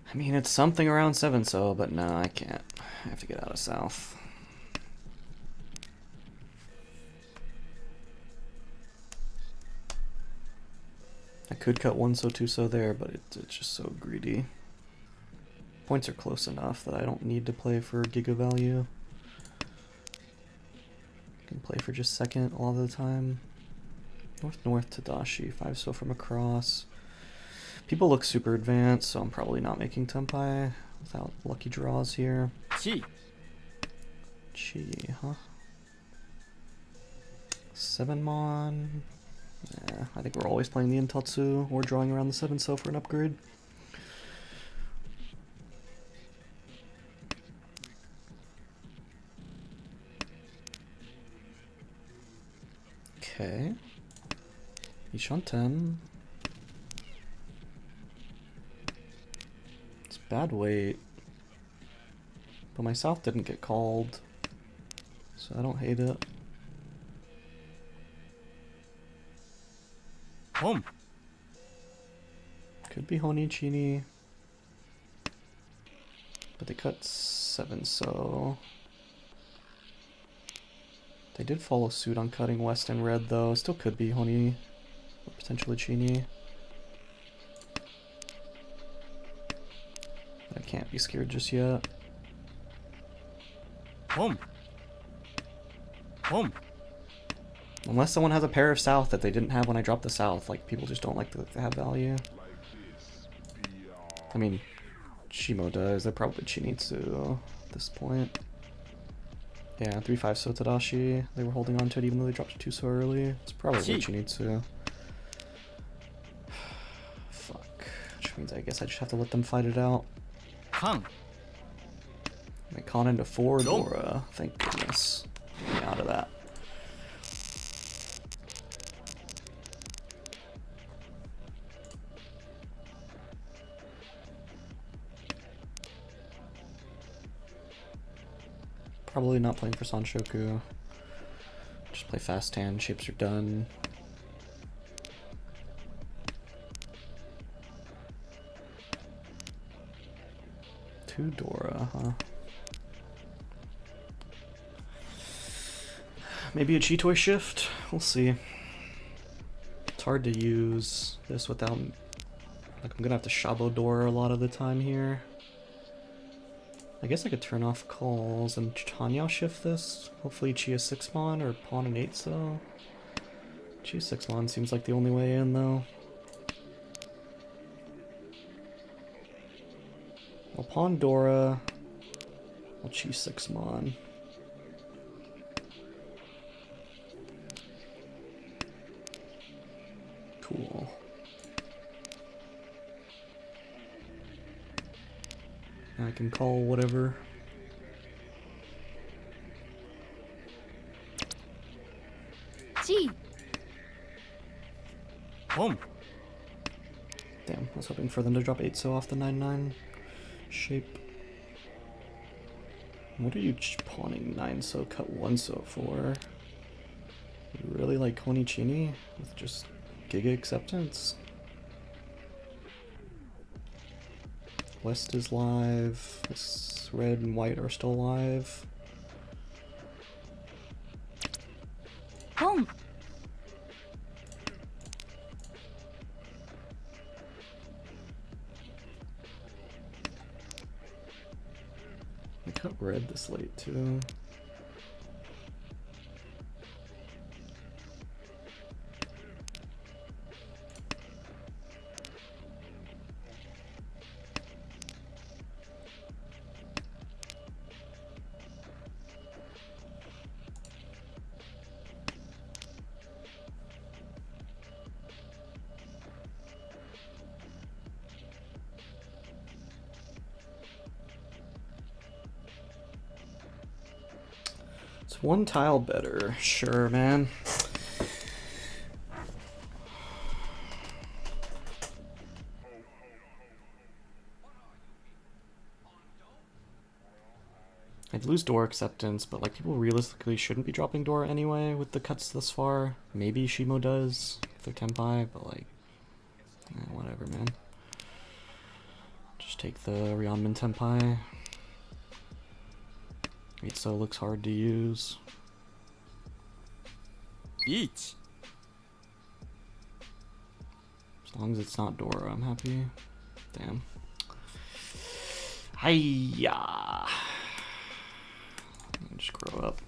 I mean, it's something around 7-so, but no, I can't. I have to get out of south. I could cut 1-so, 2-so there, but it's just so greedy. Points are close enough that I don't need to play for giga value. I can play for just second a lot of the time. North Tadashi, 5-so from across. People look super advanced, so I'm probably not making Tempai without lucky draws here. Chi, huh? 7-mon. Yeah, I think we're always playing the Intatsu or drawing around the 7-so for an upgrade. Okay. Ishanten. It's bad weight. But my south didn't get called, so I don't hate it. Home. Could be Honichini. But they cut 7-so. They did follow suit on cutting west and red though. Still could be Honi. Or potentially Chini. But I can't be scared just yet. Home. Home. Unless someone has a pair of south that they didn't have when I dropped the south. Like, people just don't like to have value. I mean, Shimo does. They're probably Chinitsu at this point. Yeah, 3-5 Sotadashi. They were holding on to it even though they dropped it 2 so early. It's probably Chinitsu. Fuck. Which means I guess I just have to let them fight it out. Kang. I con into 4 Dora. Thank goodness. Get me out of that. Probably not playing for Sanshoku. Just play fast hand, shapes are done. Two Dora, huh? Maybe a Chitoi shift? We'll see. It's hard to use this without... Like, I'm gonna have to Shabo Dora a lot of the time here. I guess I could turn off calls and Chanyao shift this. Hopefully Chia 6-mon or pawn and 8-so. Chia 6-mon seems like the only way in though. I'll pawn Dora. I'll Chia 6-mon. Cool. I can call whatever. Chi. Home. Damn, I was hoping for them to drop 8-so off the 9-9 shape. What are you pawning 9-so, cut 1-so for? You really like Konichini with just Giga Acceptance? West is live. This red and white are still live. Home. I cut red this late too. It's one tile better, sure, man. I'd lose door acceptance, but like people realistically shouldn't be dropping door anyway with the cuts thus far. Maybe Shimo does if they're Tenpai, but like, whatever, man. Just take the Ryanman Tenpai. 8-so looks hard to use. リーチ As long as it's not Dora, I'm happy. Damn. Hiya. Just grow up.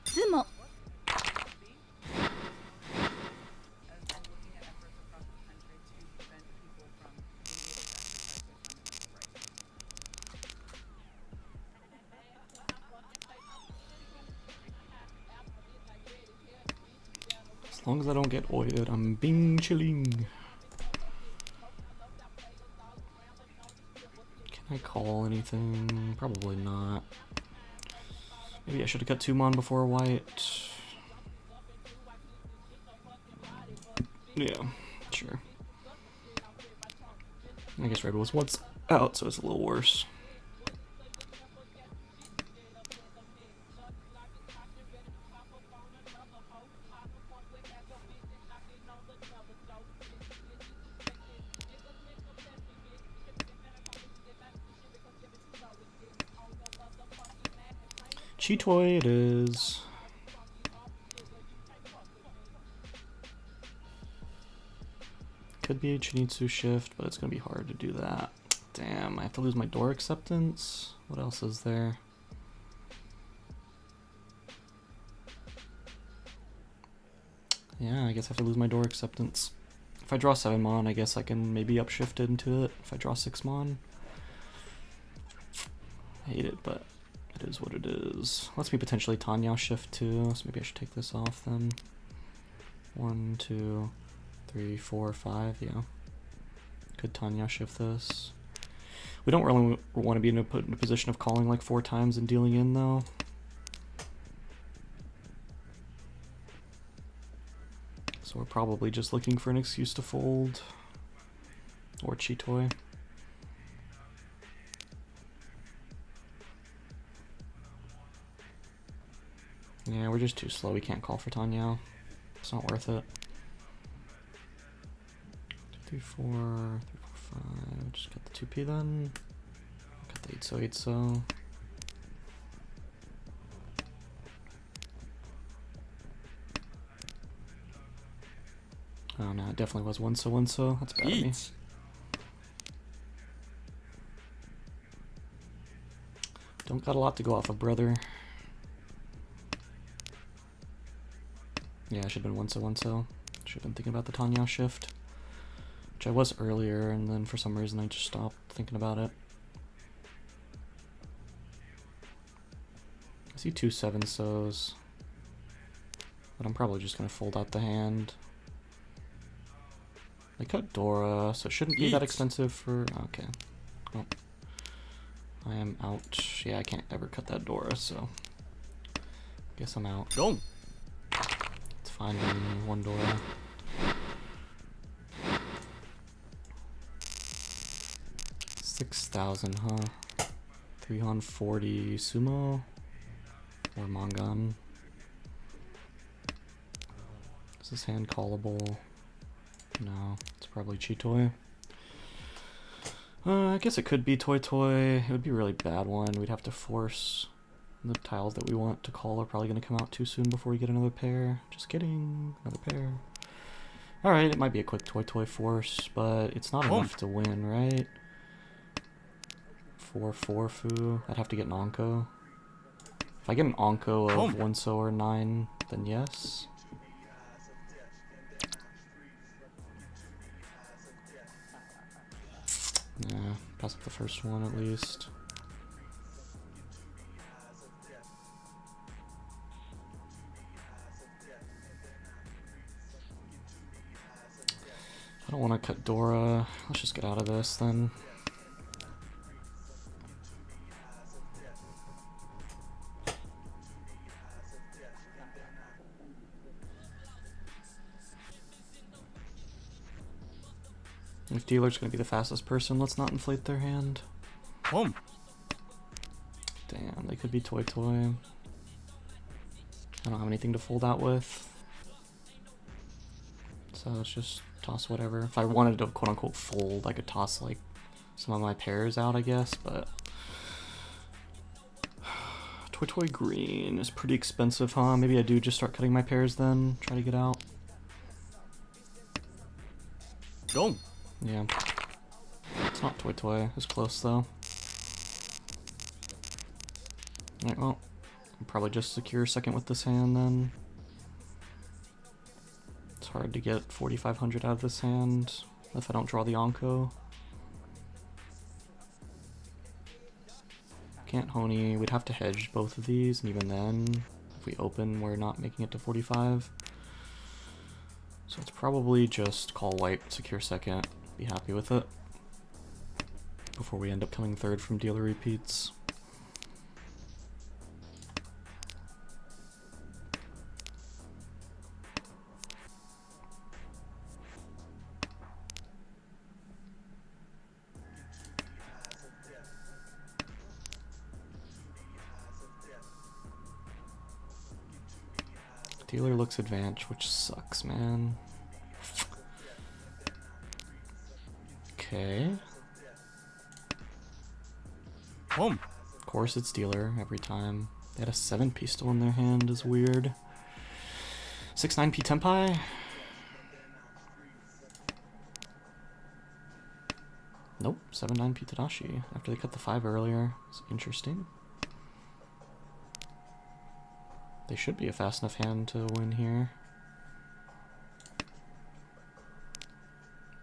ズモ As long as I don't get oiled, I'm being chilling. Can I call anything? Probably not. Maybe I should have cut 2 mon before white. Yeah, sure. I guess red was once out, so it's a little worse. Cheetoy it is. Could be a Chinitsu shift, but it's gonna be hard to do that. Damn, I have to lose my door acceptance. What else is there? Yeah, I guess I have to lose my door acceptance. If I draw 7 mon, I guess I can maybe upshift into it. If I draw 6 mon. I hate it, but it is what it is. Lets me potentially Tanya shift too, so maybe I should take this off then. 1, 2, 3, 4, 5, yeah. Could Tanya shift this. We don't really want to be in a position of calling like 4 times and dealing in though. So we're probably just looking for an excuse to fold. Or Cheetoy. Yeah, we're just too slow. We can't call for Tanya. It's not worth it. 2, 3, 4, 3, 4, 5. Just get the 2p then. Got the 8-so, 8-so. Oh no, it definitely was 1-so, 1-so. That's bad of me. Don't got a lot to go off of, brother. Yeah, I should have been 1-so, 1-so. Should have been thinking about the Tanya shift. Which I was earlier, and then for some reason I just stopped thinking about it. I see 2 7-sos. But I'm probably just going to fold out the hand. They cut Dora, so it shouldn't be that expensive for... Okay. Well, I am out. Yeah, I can't ever cut that Dora, so... Guess I'm out. Go. It's fine, 1 Dora. $6,000, huh? 340 Sumo? Or Mangan? Is this hand callable? No, it's probably Cheetoy. I guess it could be Toy Toy. It would be a really bad one. We'd have to force the tiles that we want to call are probably going to come out too soon before we get another pair. Just kidding. Another pair. Alright, it might be a quick Toy Toy force, but it's not enough to win, right? 4-4 Fu. I'd have to get an Onko. If I get an Onko of 1-so or 9, then yes. Yeah, pass up the first one at least. I don't want to cut Dora. Let's just get out of this then. If dealer's gonna be the fastest person, let's not inflate their hand. Boom. Damn, they could be Toy Toy. I don't have anything to fold out with. So let's just toss whatever. If I wanted to quote unquote fold, I could toss like some of my pairs out, I guess, but Toy Toy green is pretty expensive, huh? Maybe I do just start cutting my pairs then, try to get out. Gong. Yeah. It's not Toy Toy, it's close though. Alright, well, I'll probably just secure second with this hand then. It's hard to get 4,500 out of this hand if I don't draw the Onko. Can't Honey, we'd have to hedge both of these, and even then, if we open, we're not making it to 45. So it's probably just call white, secure second, be happy with it, before we end up coming third from dealer repeats. Dealer looks advanced, which sucks, man. Okay. Boom. Of course it's dealer every time. They had a 7p still in their hand, is weird. 6-9p Tempai. Nope, 7-9p Tadashi after they cut the 5 earlier. It's interesting. They should be a fast enough hand to win here.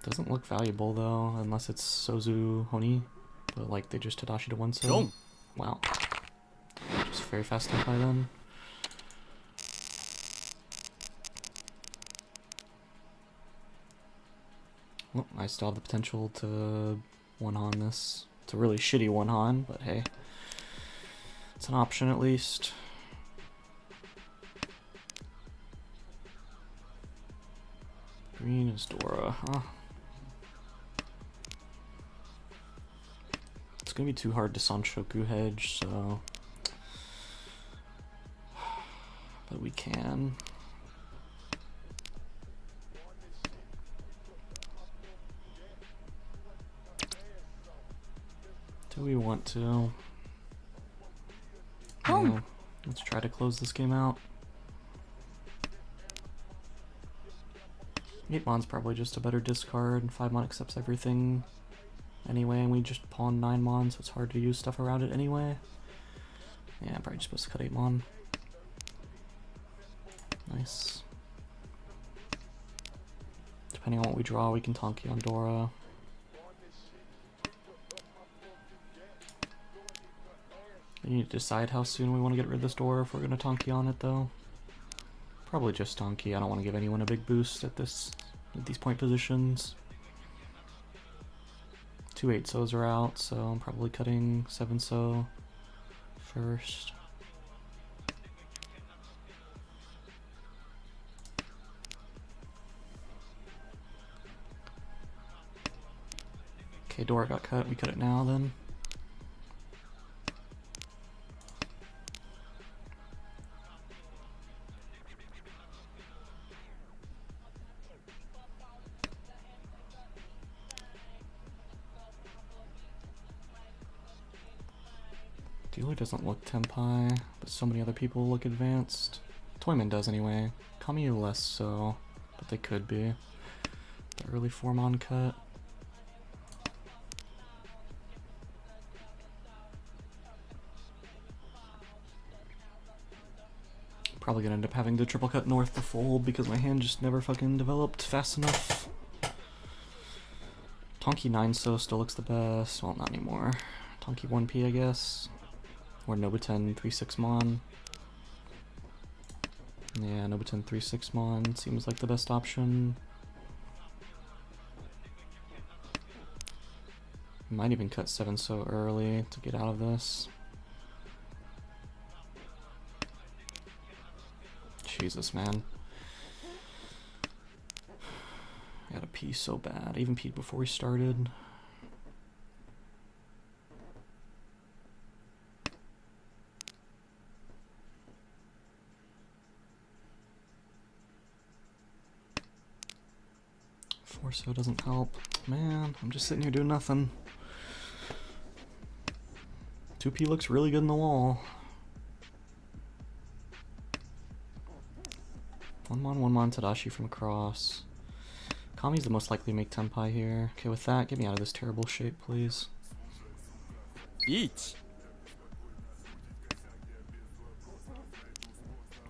Doesn't look valuable though, unless it's Sozu Honi, but like they just Tadashi to 1 so. Wow. Just very fast Tempai then. Well, I still have the potential to one-han this. It's a really shitty one-han, but hey. It's an option at least. Green is Dora, huh? It's gonna be too hard to Sanshoku hedge, so... But we can. Do we want to? Yeah, let's try to close this game out. 8 mon's probably just a better discard, and 5 mon accepts everything anyway, and we just pawn 9 mon, so it's hard to use stuff around it anyway. Yeah, I'm probably just supposed to cut 8 mon. Nice. Depending on what we draw, we can Tonki on Dora. We need to decide how soon we want to get rid of this Dora if we're going to Tonki on it, though. Probably just Tonki. I don't want to give anyone a big boost at these point positions. 2 8-sos are out, so I'm probably cutting 7-so first. Okay, Dora got cut. We cut it now then. Dealer doesn't look Tempai, but so many other people look advanced. Toyman does anyway. Kami less so, but they could be. The early 4-mon cut. Probably gonna end up having to triple cut north to fold because my hand just never fucking developed fast enough. Tonki 9-so still looks the best. Well, not anymore. Tonki 1p, I guess. Or Nobuten 3-6 mon. Yeah, Nobuten 3-6 mon seems like the best option. Might even cut 7-so early to get out of this. Jesus, man. I gotta pee so bad. I even peed before we started. So doesn't help. Man, I'm just sitting here doing nothing. 2P looks really good in the wall. 1-mon Tadashi from across. Kami's the most likely to make Tenpai here. Okay, with that, get me out of this terrible shape, please. Each.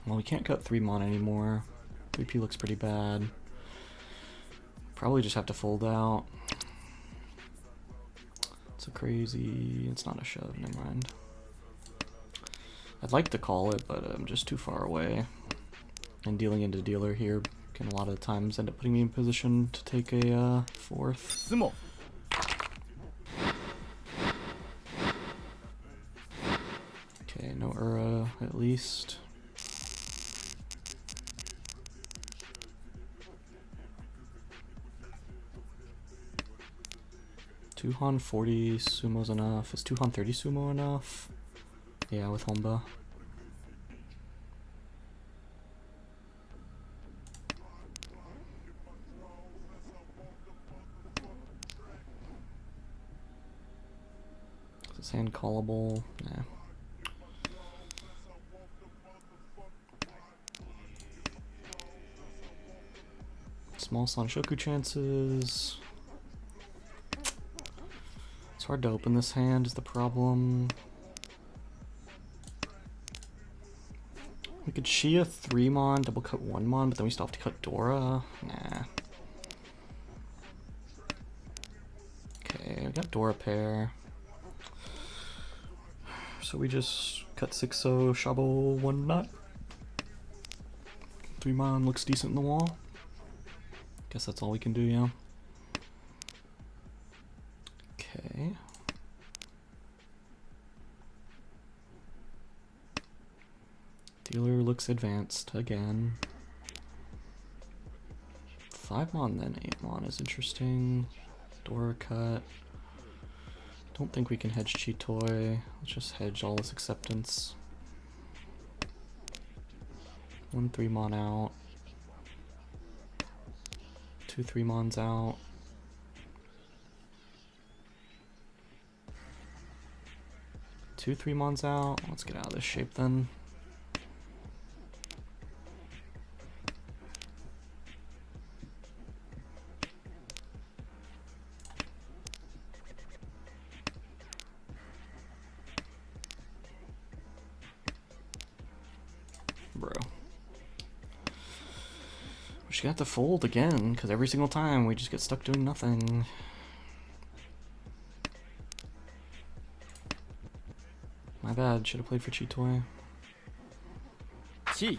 Well, we can't cut 3-mon anymore. 3P looks pretty bad. Probably just have to fold out. It's a crazy... It's not a shove, never mind. I'd like to call it, but I'm just too far away. And dealing into dealer here can a lot of times end up putting me in position to take a fourth. Sumo. Okay, no Ura at least. Two-Han 40 sumo's enough. Is Two-Han 30 sumo enough? Yeah, with Honba. Is this hand callable? Nah. Small Sanshoku chances. It's hard to open this hand is the problem. We could Shia 3-mon, double cut 1-mon, but then we still have to cut Dora. Nah. Okay, we got Dora pair. So we just cut 6-0, Shabo 1 knot. 3-mon looks decent in the wall. Guess that's all we can do, yeah. Okay. Dealer looks advanced again. 5-mon then 8-mon is interesting. Dora cut. Don't think we can hedge Chitoy. Let's just hedge all this acceptance. 1 3-mon out. 2 3-mons out. Two 3-mons out. Let's get out of this shape then. Bro. We're just gonna have to fold again, because every single time we just get stuck doing nothing. My bad, should have played for Chitoy. Chi.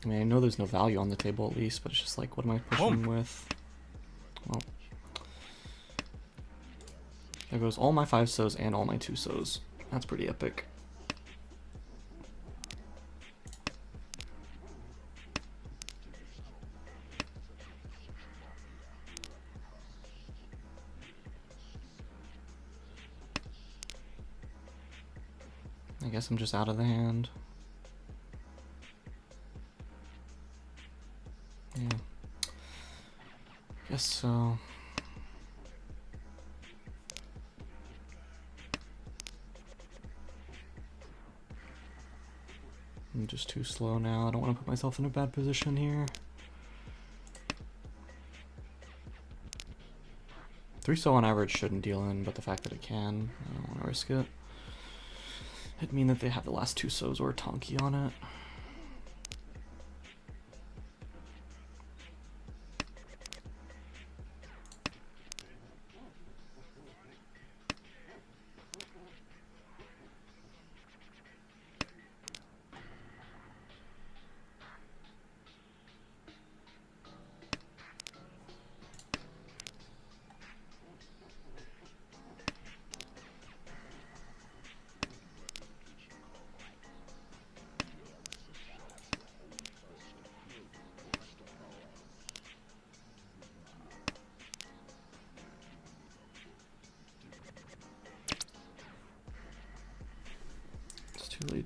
I mean, I know there's no value on the table at least, but it's just like, what am I pushing with? Well, there goes all my 5-sos and all my 2-sos. That's pretty epic. I guess I'm just out of the hand. Yeah. Guess so. I'm just too slow now. I don't want to put myself in a bad position here. 3-so on average shouldn't deal in, but the fact that it can, I don't want to risk it. It'd mean that they have the last 2-sos or a Tonki on it.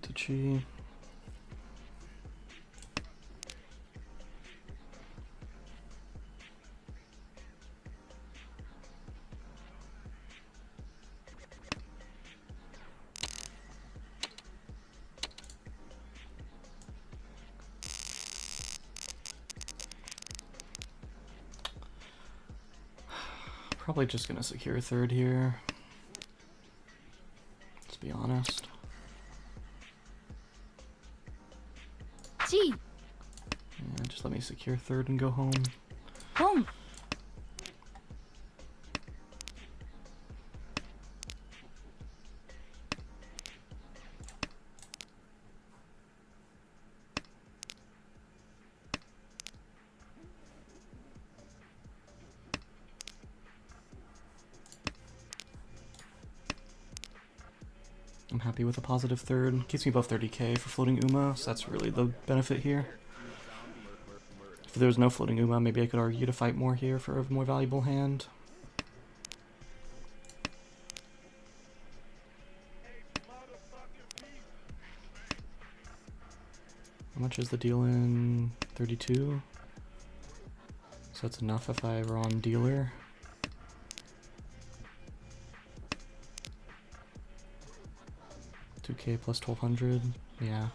Get to Chi. Probably just gonna secure third here. Let's be honest. G. Yeah, just let me secure third and go home. Boom. I'm happy with a positive third. Keeps me above 30k for floating Uma, so that's really the benefit here. If there was no floating Uma, maybe I could argue to fight more here for a more valuable hand. How much is the deal in? 32? So that's enough if I were on dealer. $2k plus 1200, yeah.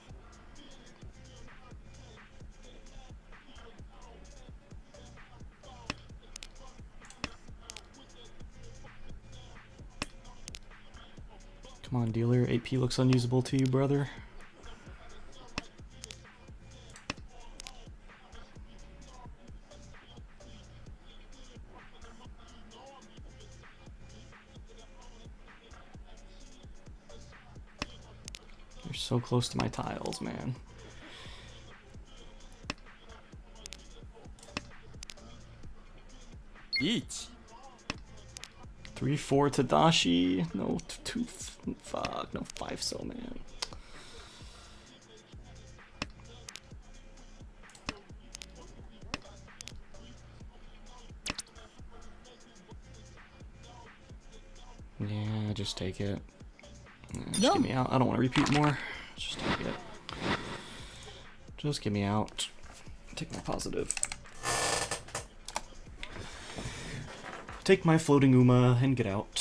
Come on, dealer. 8p looks unusable to you, brother. You're so close to my tiles, man. Each. 3-4 Tadashi. No, 2. Fuck. No, 5 so, man. Yeah, just take it. Yeah, just get me out. I don't want to repeat more. Just take it. Just get me out. Take my positive. Take my floating Uma and get out.